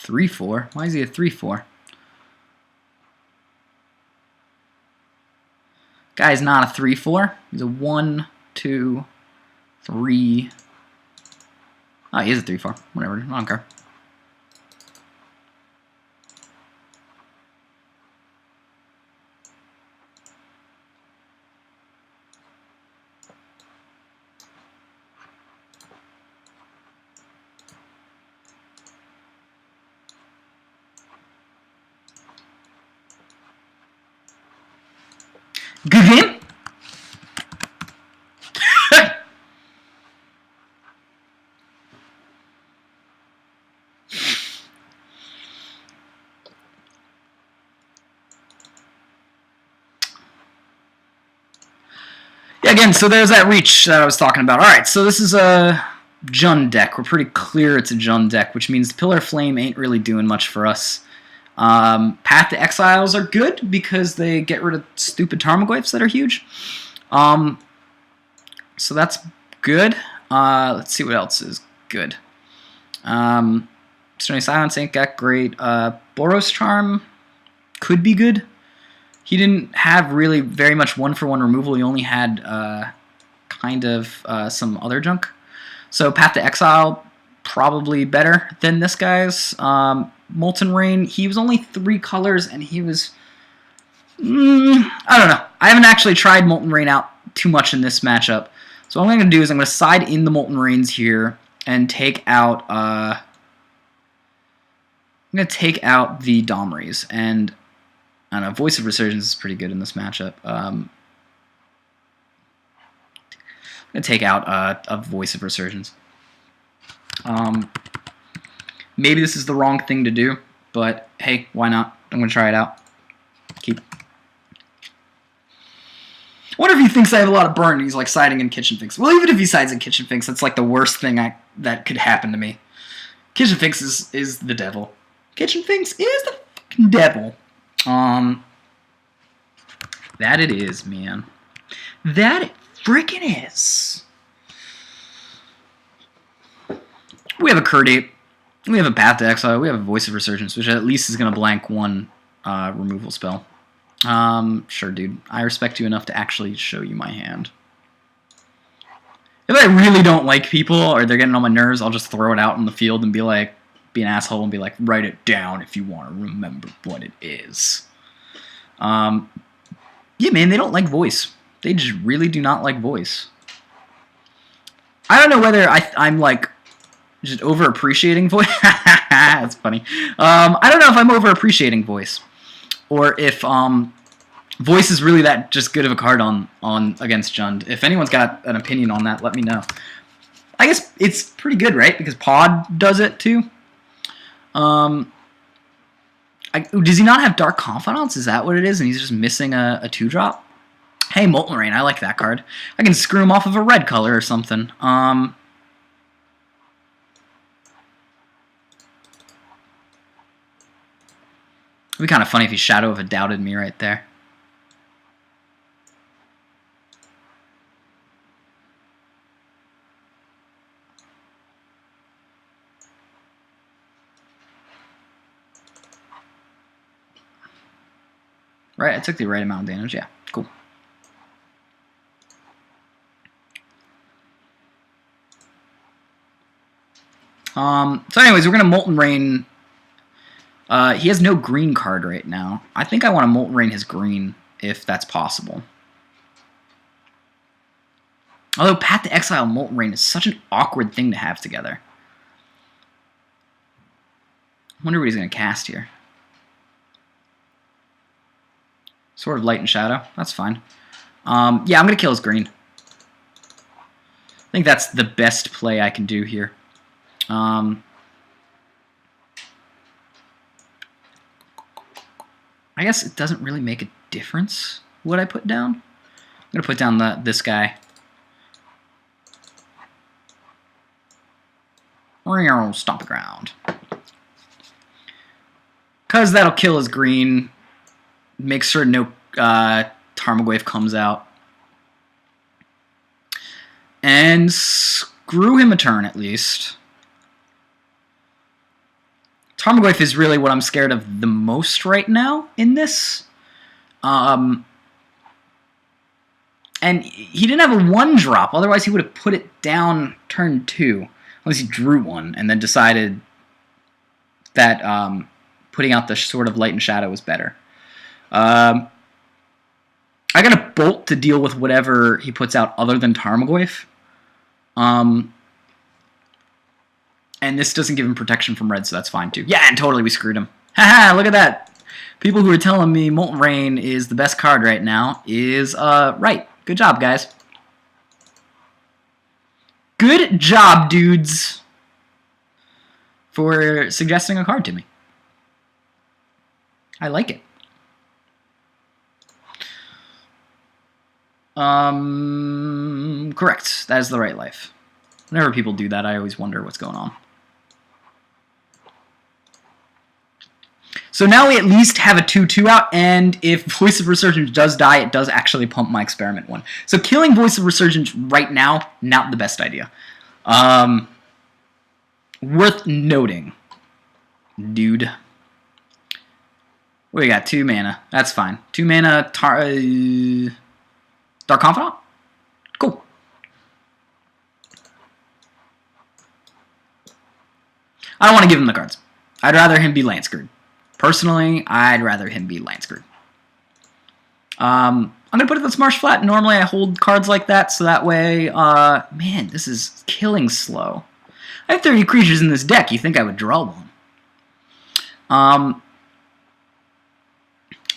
Three, 4? Why is he a 3/4? Guy's not a 3/4. He's a 1, 2, 3. Oh, he is a 3/4. Whatever. I don't care. Good game. Yeah, again, so there's that reach that I was talking about. Alright, so this is a Jund deck. We're pretty clear it's a Jund deck, which means Pillar of Flame ain't really doing much for us. Path to Exiles are good because they get rid of stupid Tarmogoyfs that are huge. So that's good. Let's see what else is good. Stony Silence ain't got great. Boros Charm could be good. he didn't have really very much one-for-one removal. He only had kind of some other junk. So Path to Exile, probably better than this guy's. Molten Rain, he was only 3 colors, and he was... I don't know. I haven't actually tried Molten Rain out too much in this matchup. So what I'm going to do is I'm going to side in the Molten Rains here and take out... I'm going to take out the Domries. And, I don't know, Voice of Resurgence is pretty good in this matchup. I'm going to take out a Voice of Resurgence. Maybe this is the wrong thing to do, but hey, why not? I'm going to try it out. Keep. I wonder if he thinks I have a lot of burn and he's like siding in Kitchen Finks. Well, even if he sides in Kitchen Finks, that's like the worst thing that could happen to me. Kitchen Finks is the devil. Kitchen Finks is the fucking devil. That it is, man. That it freaking is. We have a Curdate. We have a Path to Exile. We have a Voice of Resurgence, which at least is going to blank one removal spell. Sure, dude. I respect you enough to actually show you my hand. If I really don't like people or they're getting on my nerves, I'll just throw it out in the field and be like, be an asshole and be like, write it down if you want to remember what it is. Yeah, man, they don't like Voice. They just really do not like Voice. I don't know whether I'm like just over-appreciating Voice. That's funny. I don't know if I'm over-appreciating Voice, or if Voice is really that just good of a card on against Jund. If anyone's got an opinion on that, let me know. I guess it's pretty good, right? Because Pod does it too. Does he not have Dark Confidants? Is that what it is? And he's just missing a 2-drop? Hey, Molten Rain, I like that card. I can screw him off of a red color or something. It'd be kind of funny if he Shadow of a Doubted me right there. Right, I took the right amount of damage. Yeah, cool. So anyways, we're going to Molten Rain. He has no green card right now. I think I want to Molten Rain his green, if that's possible. Although Path to Exile and Molten Rain is such an awkward thing to have together. I wonder what he's going to cast here. Sword of Light and Shadow. That's fine. Yeah, I'm going to kill his green. I think that's the best play I can do here. I guess it doesn't really make a difference what I put down. I'm going to put down this guy. Stomp the ground. Because that'll kill his green. Make sure no Tarmogoyf comes out. And screw him a turn at least. Tarmogoyf is really what I'm scared of the most right now in this. And he didn't have a 1-drop, otherwise he would have put it down turn 2. Unless he drew one and then decided that putting out the Sword of Light and Shadow was better. I got a Bolt to deal with whatever he puts out other than Tarmogoyf. And this doesn't give him protection from red, so that's fine too. Yeah, and totally we screwed him. Haha, look at that. People who are telling me Molten Rain is the best card right now is right. Good job, guys. Good job, dudes, for suggesting a card to me. I like it. Correct. That is the right life. Whenever people do that, I always wonder what's going on. So now we at least have a 2/2 out, and if Voice of Resurgence does die, it does actually pump my Experiment 1. So killing Voice of Resurgence right now, not the best idea. Worth noting, dude. We got 2 mana. That's fine. 2 mana, Dark Confidant? Cool. I don't want to give him the cards. I'd rather him be land screwed. Personally, I'd rather him be land screwed. I'm going to put it this Marsh Flat. Normally I hold cards like that, so that way... man, this is killing slow. I have 30 creatures in this deck. You think I would draw one? I'm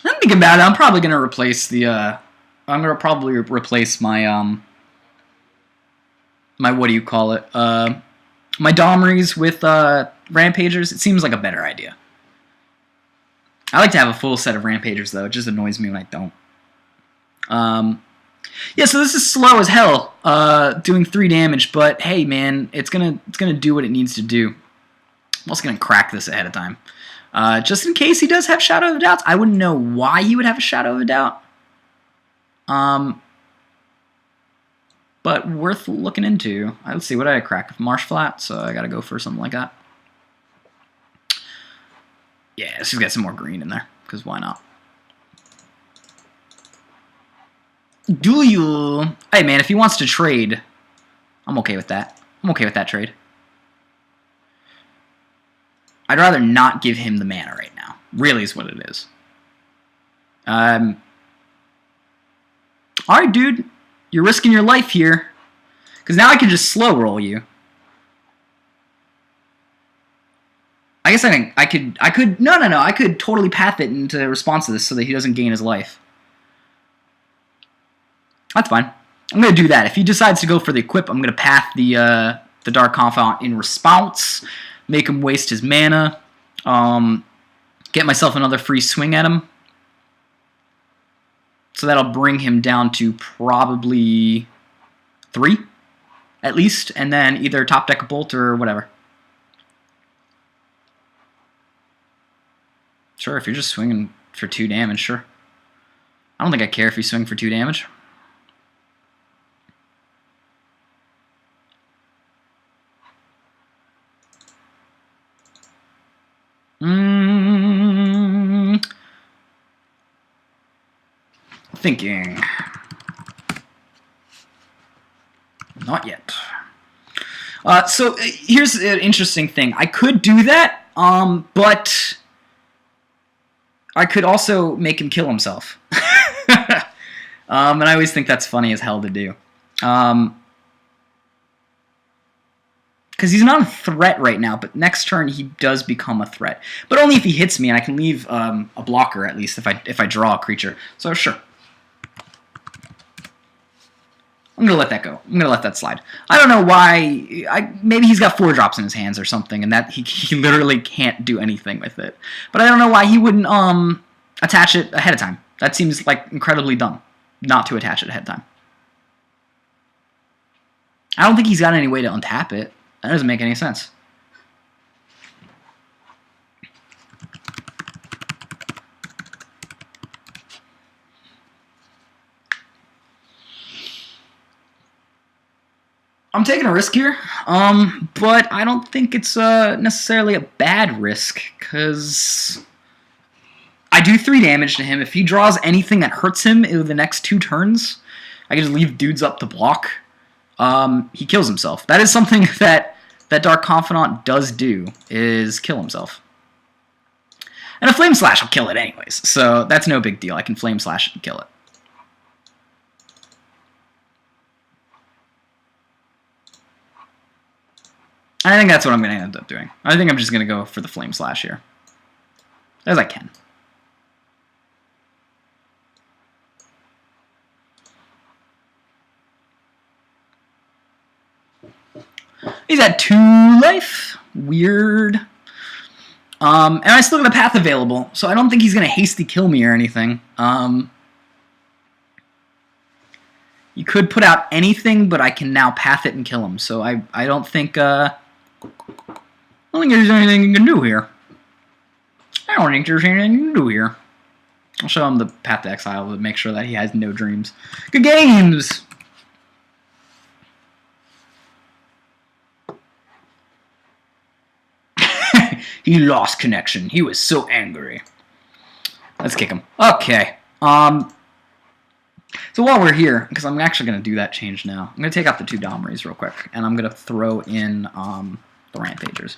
thinking about it. I'm probably going to replace the... I'm going to probably replace my... my what do you call it? My Domries with Rampagers. It seems like a better idea. I like to have a full set of Rampagers, though. It just annoys me when I don't. Yeah, so this is slow as hell, doing 3 damage, but hey, man, it's gonna do what it needs to do. I'm also gonna crack this ahead of time, just in case he does have Shadow of Doubts. I wouldn't know why he would have a Shadow of a Doubt, but worth looking into. Let's see, what did I crack? Marsh Flat, so I gotta go for something like that. Yeah, let's just get some more green in there, because why not? Do you? Hey, man, if he wants to trade, I'm okay with that. I'm okay with that trade. I'd rather not give him the mana right now. Really is what it is. Alright, dude. You're risking your life here. Because now I can just slow roll you. I guess I could... No. I could totally path it into response to this so that he doesn't gain his life. That's fine. I'm going to do that. If he decides to go for the equip, I'm going to path the Dark Confidant in response, make him waste his mana, get myself another free swing at him. So that'll bring him down to probably 3, at least, and then either top deck a Bolt or whatever. Sure, if you're just swinging for 2 damage, sure. I don't think I care if you swing for 2 damage. Thinking. Not yet. So here's an interesting thing. I could do that, but I could also make him kill himself. And I always think that's funny as hell to do. Because he's not a threat right now, but next turn he does become a threat. But only if he hits me, and I can leave a blocker at least if I draw a creature. So sure. I'm going to let that go. I'm going to let that slide. I don't know why. Maybe he's got 4 drops in his hands or something, and that he literally can't do anything with it. But I don't know why he wouldn't attach it ahead of time. That seems like incredibly dumb, not to attach it ahead of time. I don't think he's got any way to untap it. That doesn't make any sense. I'm taking a risk here, but I don't think it's necessarily a bad risk, because I do 3 damage to him. If he draws anything that hurts him in the next 2 turns, I can just leave dudes up to block. He kills himself. That is something that Dark Confidant does do, is kill himself. And a Flame Slash will kill it anyways, so that's no big deal. I can Flame Slash it and kill it. I think that's what I'm going to end up doing. I think I'm just going to go for the Flame Slash here. As I can. He's at 2 life. Weird. And I still got a path available, so I don't think he's going to hasty kill me or anything. You could put out anything, but I can now path it and kill him. So I don't think there's anything you can do here. I don't think there's anything you can do here. I'll show him the Path to Exile to make sure that he has no dreams. Good games! He lost connection. He was so angry. Let's kick him. Okay. So while we're here, because I'm actually going to do that change now, I'm going to take out the 2 Domries real quick, and I'm going to throw in the Rampagers.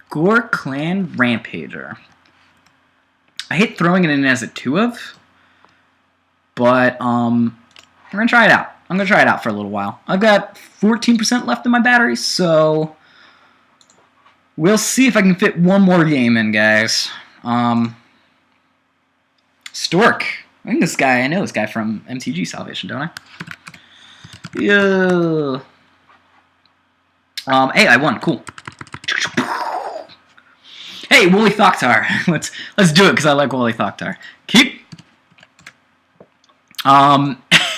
Gore Clan Rampager. I hate throwing it in as a 2-of, but we're going to try it out. I'm going to try it out for a little while. I've got 14% left in my battery, so we'll see if I can fit one more game in, guys. Stork. I think I know this guy from MTG Salvation, don't I? Yeah. Hey, I won. Cool. Hey, Woolly Thoktar. Let's do it because I like Woolly Thoktar. Keep.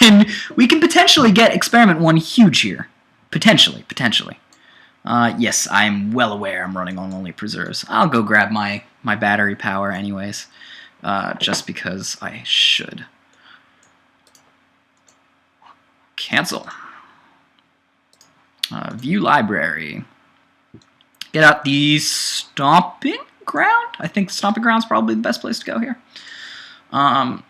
And we can potentially get Experiment 1 huge here. Potentially. Yes, I'm well aware I'm running on only preserves. I'll go grab my battery power anyways, just because I should. Cancel. View library. Get out the Stomping Ground. I think Stomping Ground's probably the best place to go here. And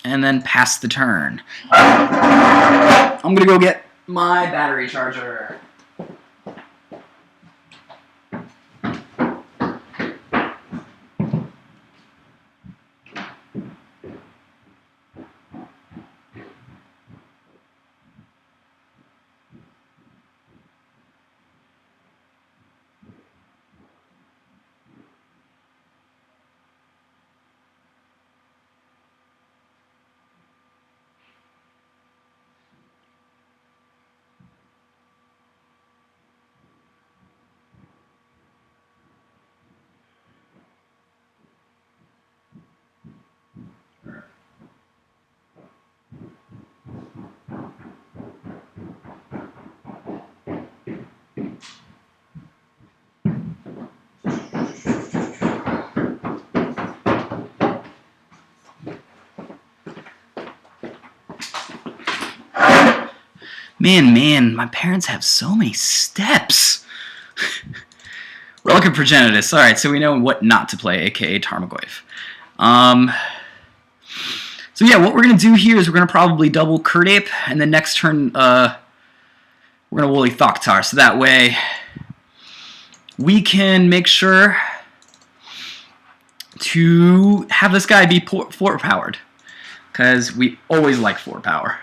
then pass the turn. I'm gonna go get my battery charger. Man, my parents have so many steps. Relic of Progenitus. Alright, so we know what not to play, aka Tarmogoyf. So yeah, what we're going to do here is we're going to probably double Kirdape, and then next turn we're going to Woolly Thoktar, so that way we can make sure to have this guy be 4-powered, because we always like 4 power.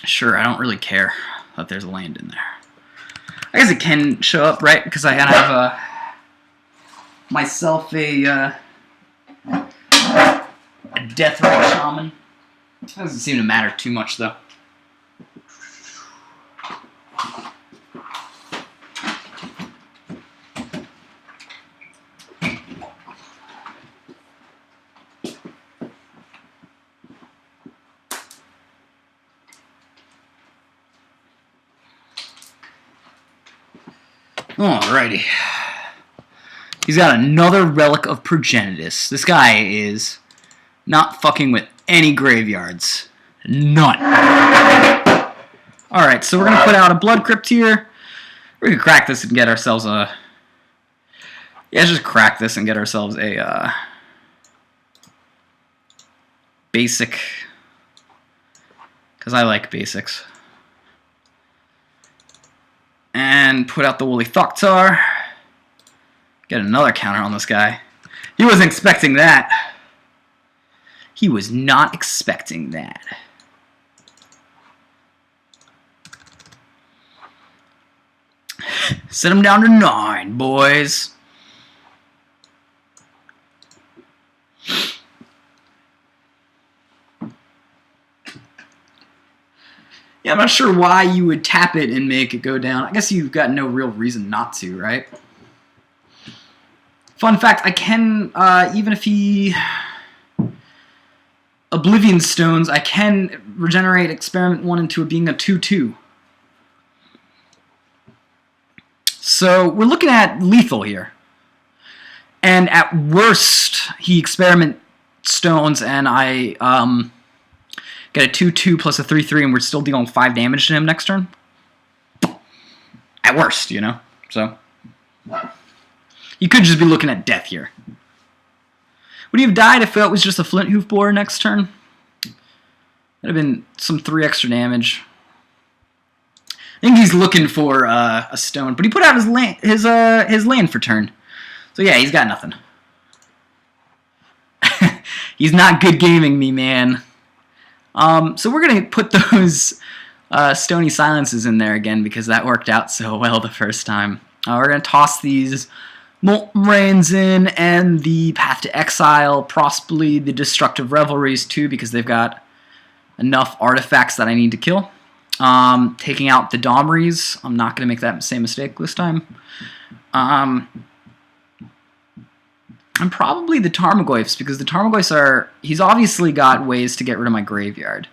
Sure, I don't really care that there's land in there. I guess it can show up, right? Because I have myself a Deathrite Shaman. It doesn't seem to matter too much, though. Alrighty. He's got another Relic of Progenitus. This guy is not fucking with any graveyards. None. Alright, so we're going to put out a Blood Crypt here. We can crack this and get ourselves a... Yeah, just crack this and get ourselves a basic. Because I like basics. And put out the Woolly Thoktar. Get another counter on this guy. He wasn't expecting that. He was not expecting that. Set him down to 9, boys. Yeah, I'm not sure why you would tap it and make it go down. I guess you've got no real reason not to, right? Fun fact, I can, even if he... Oblivion Stones, I can regenerate Experiment 1 into being a 2-2. So we're looking at lethal here. And at worst, he experiment stones, and I get a 2/2 plus a 3/3, and we're still dealing 5 damage to him next turn. At worst, you know. So you could just be looking at death here. Would he have died if it was just a flint hoof boar next turn? Would have been some 3 extra damage. I think he's looking for a stone, but he put out his land for turn. So yeah, he's got nothing. He's not good gaming me, man. So we're gonna put those Stony Silences in there again because that worked out so well the first time. We're gonna toss these Molten Rains in and the Path to Exile, possibly the Destructive Revelries too, because they've got enough artifacts that I need to kill. Taking out the Domries. I'm not gonna make that same mistake this time. And probably the Tarmogoyfs, because the Tarmogoyfs are... He's obviously got ways to get rid of my graveyard.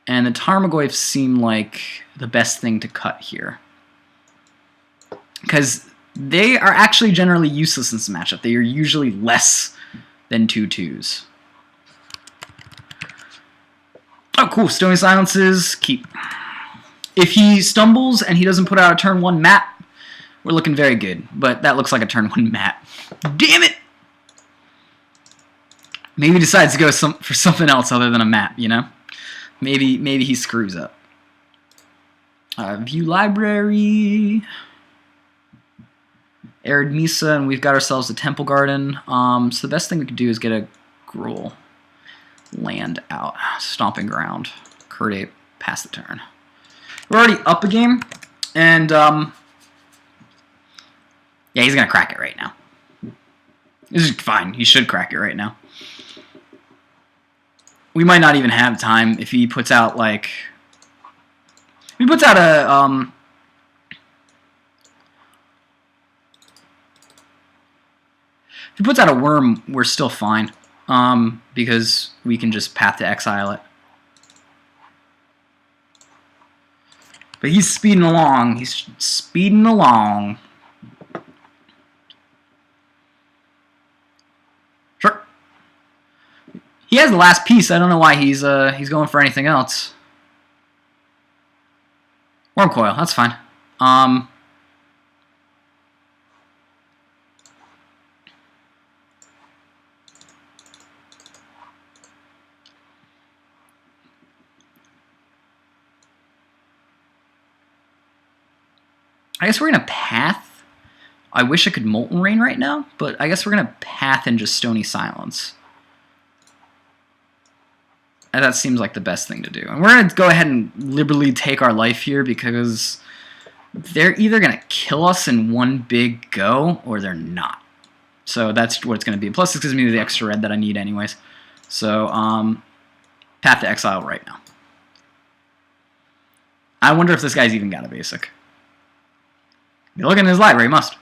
And the Tarmogoyfs seem like the best thing to cut here. Because they are actually generally useless in this matchup. They are usually less than 2/2s. Oh, cool. Stony Silences. Keep. If he stumbles and he doesn't put out a turn 1 map, we're looking very good. But that looks like a turn 1 map. Damn it! Maybe he decides to go for something else other than a map, you know? Maybe he screws up. View library. Arid Mesa, and we've got ourselves a Temple Garden. So the best thing we could do is get a Gruul land out. Stomping Ground. Kirdape, pass the turn. We're already up a game, and yeah, he's gonna crack it right now. This is fine. He should crack it right now. We might not even have time if he puts out like... If he puts out a if he puts out a worm, we're still fine. Because we can just Path to Exile it. But he's speeding along. He's speeding along. Sure. He has the last piece. I don't know why he's going for anything else. Wormcoil, that's fine. I guess we're gonna Path. I wish I could Molten Rain right now, but I guess we're gonna Path and just Stony Silence. And that seems like the best thing to do. And we're going to go ahead and liberally take our life here because they're either going to kill us in one big go or they're not. So that's what it's going to be. Plus, it gives me the extra red that I need anyways. So, Path to Exile right now. I wonder if this guy's even got a basic. If you look in his library, he must.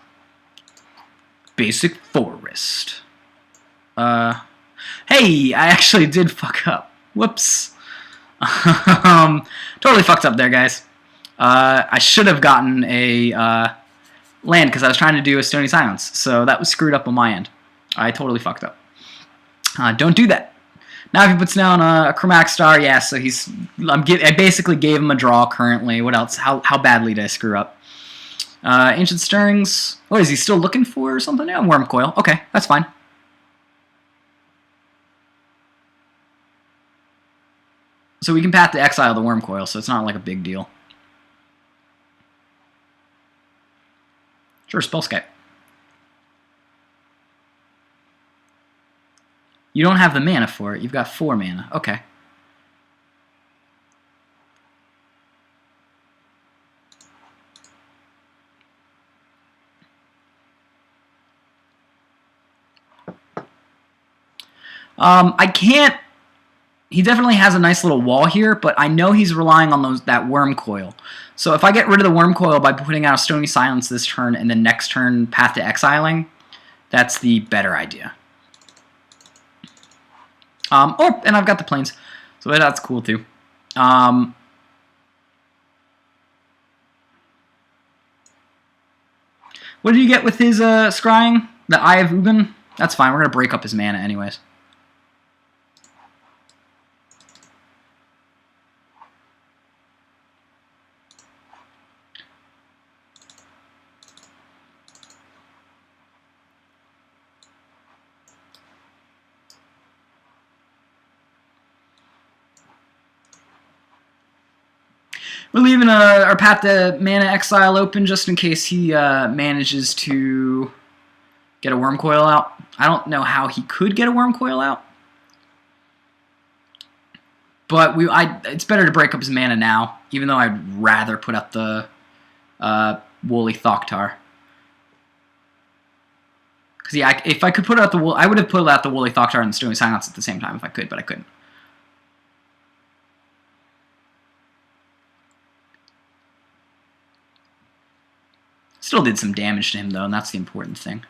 Basic Forest. Hey, I actually did fuck up. Whoops. Totally fucked up there, guys. I should have gotten a land because I was trying to do a Stony Silence. So that was screwed up on my end. I totally fucked up. Don't do that. Now if he puts down a Chromatic Star, yeah, so he's... I basically gave him a draw currently. What else? How badly did I screw up? Ancient Stirrings. Oh, is he still looking for something now? Wormcoil. Okay, that's fine. So we can Path to Exile the Wormcoil, so it's not like a big deal. Sure, Spellscape. You don't have the mana for it. You've got 4 mana. Okay. I can't... He definitely has a nice little wall here, but I know he's relying on that Wormcoil. So if I get rid of the Wormcoil by putting out a Stony Silence this turn and then next turn Path to Exiling, that's the better idea. Oh, and I've got the Plains, so that's cool too. What did you get with his scrying? The Eye of Ugin? That's fine. We're going to break up his mana anyways. We're leaving our Path to Mana Exile open just in case he manages to get a Wurmcoil out. I don't know how he could get a Wurmcoil out. But it's better to break up his mana now, even though I'd rather put out the Woolly Thoktar. Because yeah, if I could put out the I would have put out the Woolly Thoktar and the Stony Silence at the same time if I could, but I couldn't. Still did some damage to him though, and that's the important thing.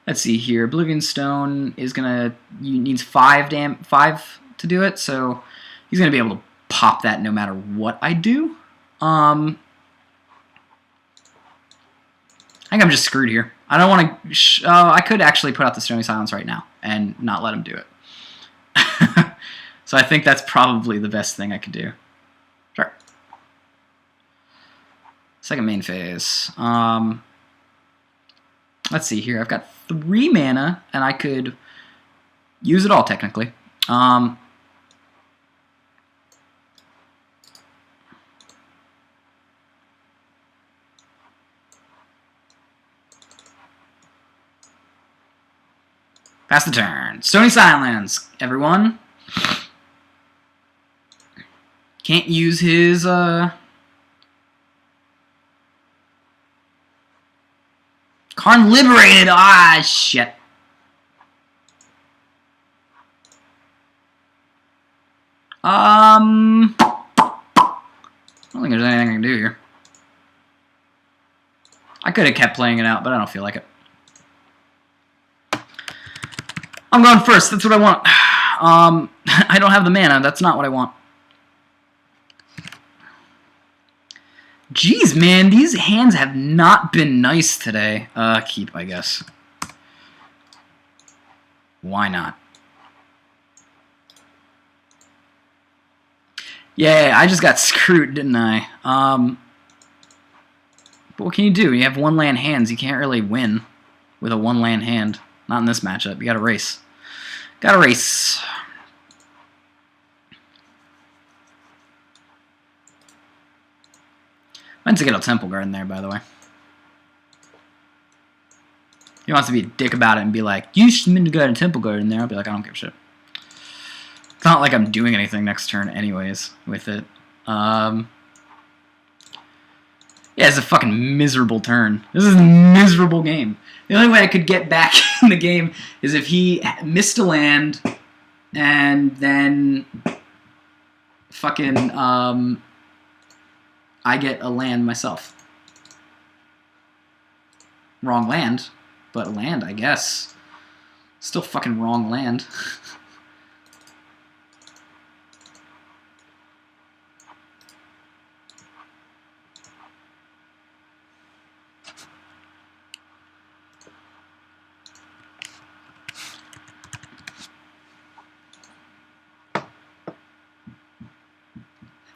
Let's see here. Oblivion Stone is needs 5 to do it, so he's gonna be able to pop that no matter what I do. I think I'm just screwed here. I don't want to. I could actually put out the Stony Silence right now and not let him do it. So I think that's probably the best thing I could do. Sure. Second main phase. Let's see here. I've got 3 mana, and I could use it all technically. Pass the turn. Stony Silence, everyone. Can't use his Karn Liberated. Ah, shit. I don't think there's anything I can do here. I could have kept playing it out, but I don't feel like it. I'm going first. That's what I want. I don't have the mana. That's not what I want. Jeez, man, these hands have not been nice today. Keep, I guess. Why not? Yeah, I just got screwed, didn't I? But what can you do? You have 1-land hands. You can't really win with a 1-land hand. Not in this matchup. You gotta race. Gotta race. Meant to get a Temple Guard in there, by the way. He wants to be a dick about it and be like, you should mean to get a Temple Guard in there. I'll be like, I don't give a shit. It's not like I'm doing anything next turn anyways with it. Yeah, it's a fucking miserable turn. This is a miserable game. The only way I could get back in the game is if he missed a land and then fucking I get a land myself. Wrong land, but a land, I guess. Still fucking wrong land.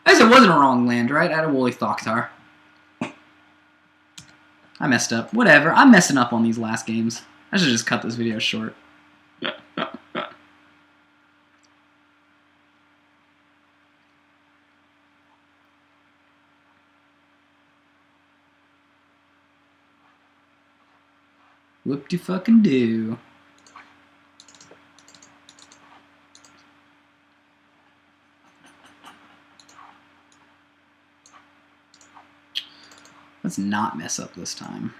I guess it wasn't a wrong land, right? I had a Woolly Thoktar. I messed up. Whatever. I'm messing up on these last games. I should just cut this video short. Whoop-de-fucking-do. Let's not mess up this time.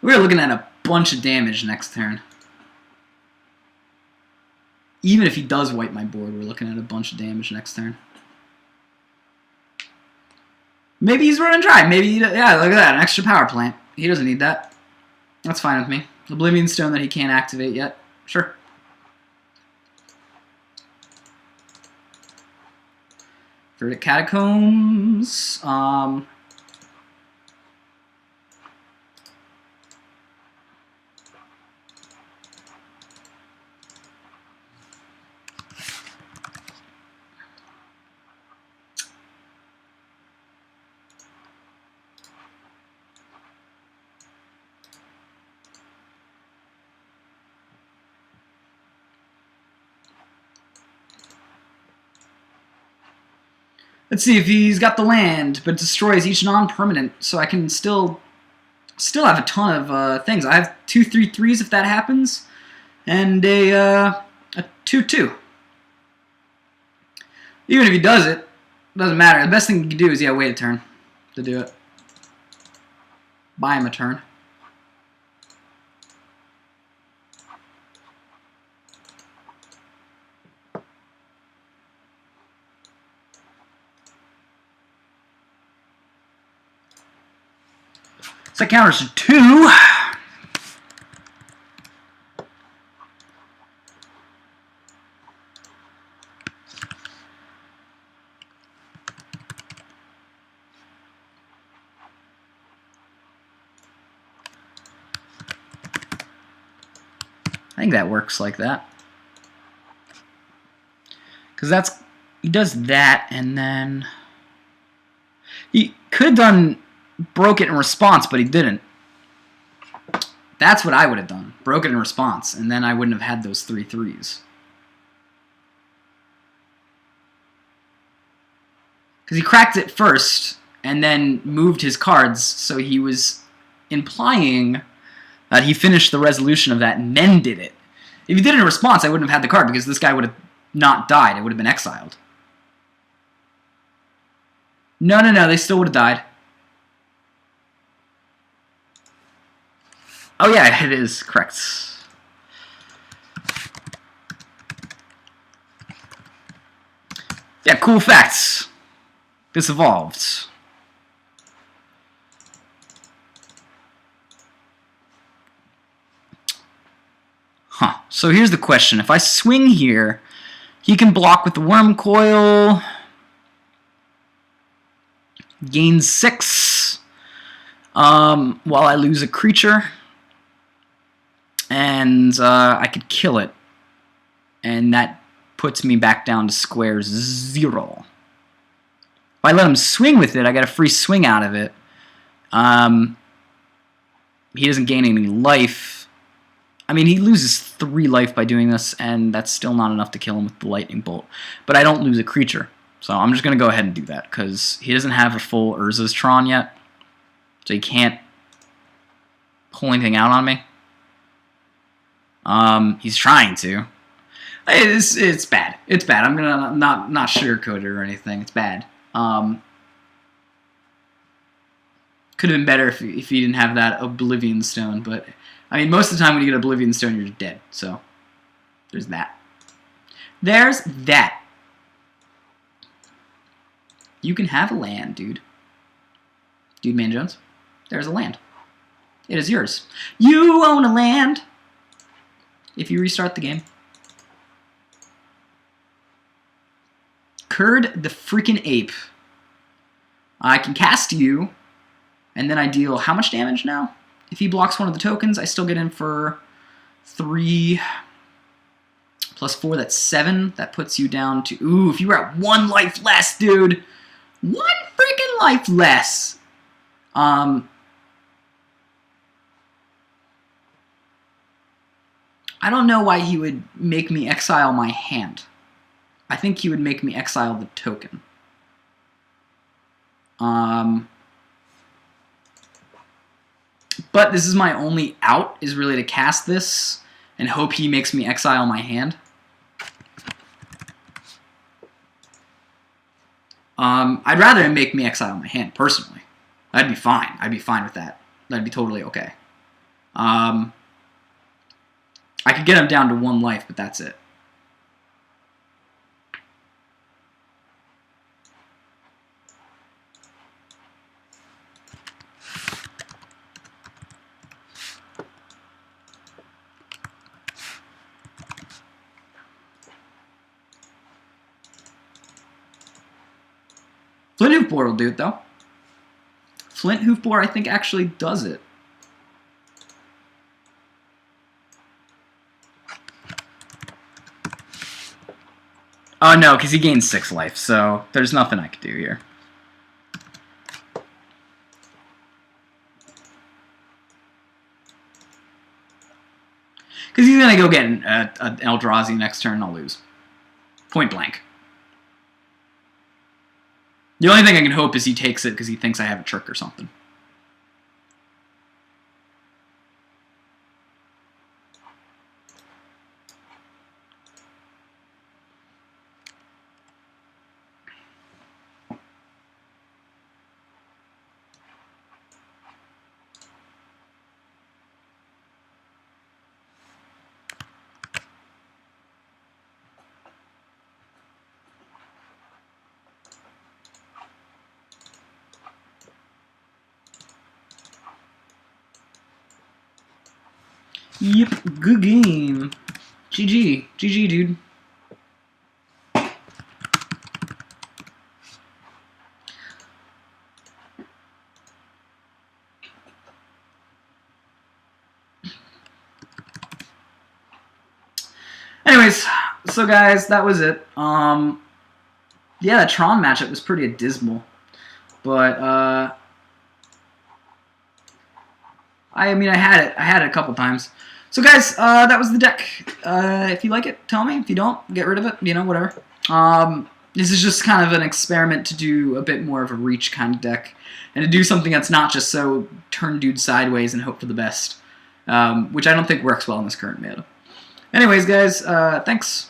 We're looking at a bunch of damage next turn. Even if he does wipe my board, we're looking at a bunch of damage next turn. Maybe he's running dry. Maybe, yeah, look at that, an extra power plant. He doesn't need that. That's fine with me. Oblivion Stone that he can't activate yet. Sure. Verdict Catacombs. Let's see if he's got the land, but destroys each non-permanent, so I can still have a ton of things. I have 2 3/3s if that happens, and a 2/2. Even if he does it, doesn't matter. The best thing you can do is wait a turn to do it. Buy him a turn. So that counters to 2. I think that works like that. Because he does that, and then he could have done broke it in response, but he didn't. That's what I would have done. Broke it in response, and then I wouldn't have had those 3/3s. Because he cracked it first, and then moved his cards, so he was implying that he finished the resolution of that and then did it. If he did it in response, I wouldn't have had the card, because this guy would have not died. It would have been exiled. No, they still would have died. Oh yeah, it is correct. Yeah, cool facts. This evolved. Huh. So here's the question. If I swing here, he can block with the Worm Coil. Gain 6. While I lose a creature. And I could kill it. And that puts me back down to square 0. If I let him swing with it, I get a free swing out of it. He doesn't gain any life. I mean, he loses 3 life by doing this, and that's still not enough to kill him with the lightning bolt. But I don't lose a creature. So I'm just going to go ahead and do that, because he doesn't have a full Urza's Tron yet. So he can't pull anything out on me. He's trying to. It's bad. It's bad. I'm gonna not sugarcoat it or anything. It's bad. Could have been better if he didn't have that Oblivion Stone, but I mean, most of the time when you get Oblivion Stone, you're dead. So there's that. There's that. You can have a land, dude. Dude Man Jones. There's a land. It is yours. You own a land. If you restart the game. Curd the freaking Ape. I can cast you, and then I deal how much damage now? If he blocks one of the tokens, I still get in for 3 plus 4, that's 7. That puts you down to, ooh, if you were at 1 life less, dude. 1 freaking life less. I don't know why he would make me exile my hand. I think he would make me exile the token. But this is my only out, is really to cast this and hope he makes me exile my hand. I'd rather him make me exile my hand, personally. That'd be fine. I'd be fine with that. That'd be totally okay. I could get him down to 1 life, but that's it. Flint Hoofbore will do it, though. Flint Hoofbore, I think, actually does it. Oh, no, because he gains 6 life, so there's nothing I could do here. Because he's going to go get an Eldrazi next turn, and I'll lose. Point blank. The only thing I can hope is he takes it because he thinks I have a trick or something. Yep, good game. GG. GG, dude. Anyways, so guys, that was it. Yeah, the Tron matchup was pretty dismal. But, I mean, I had it a couple times. So guys, that was the deck. If you like it, tell me. If you don't, get rid of it. You know, whatever. This is just kind of an experiment to do a bit more of a reach kind of deck. And to do something that's not just so turn dude sideways and hope for the best. Which I don't think works well in this current meta. Anyways, guys, thanks.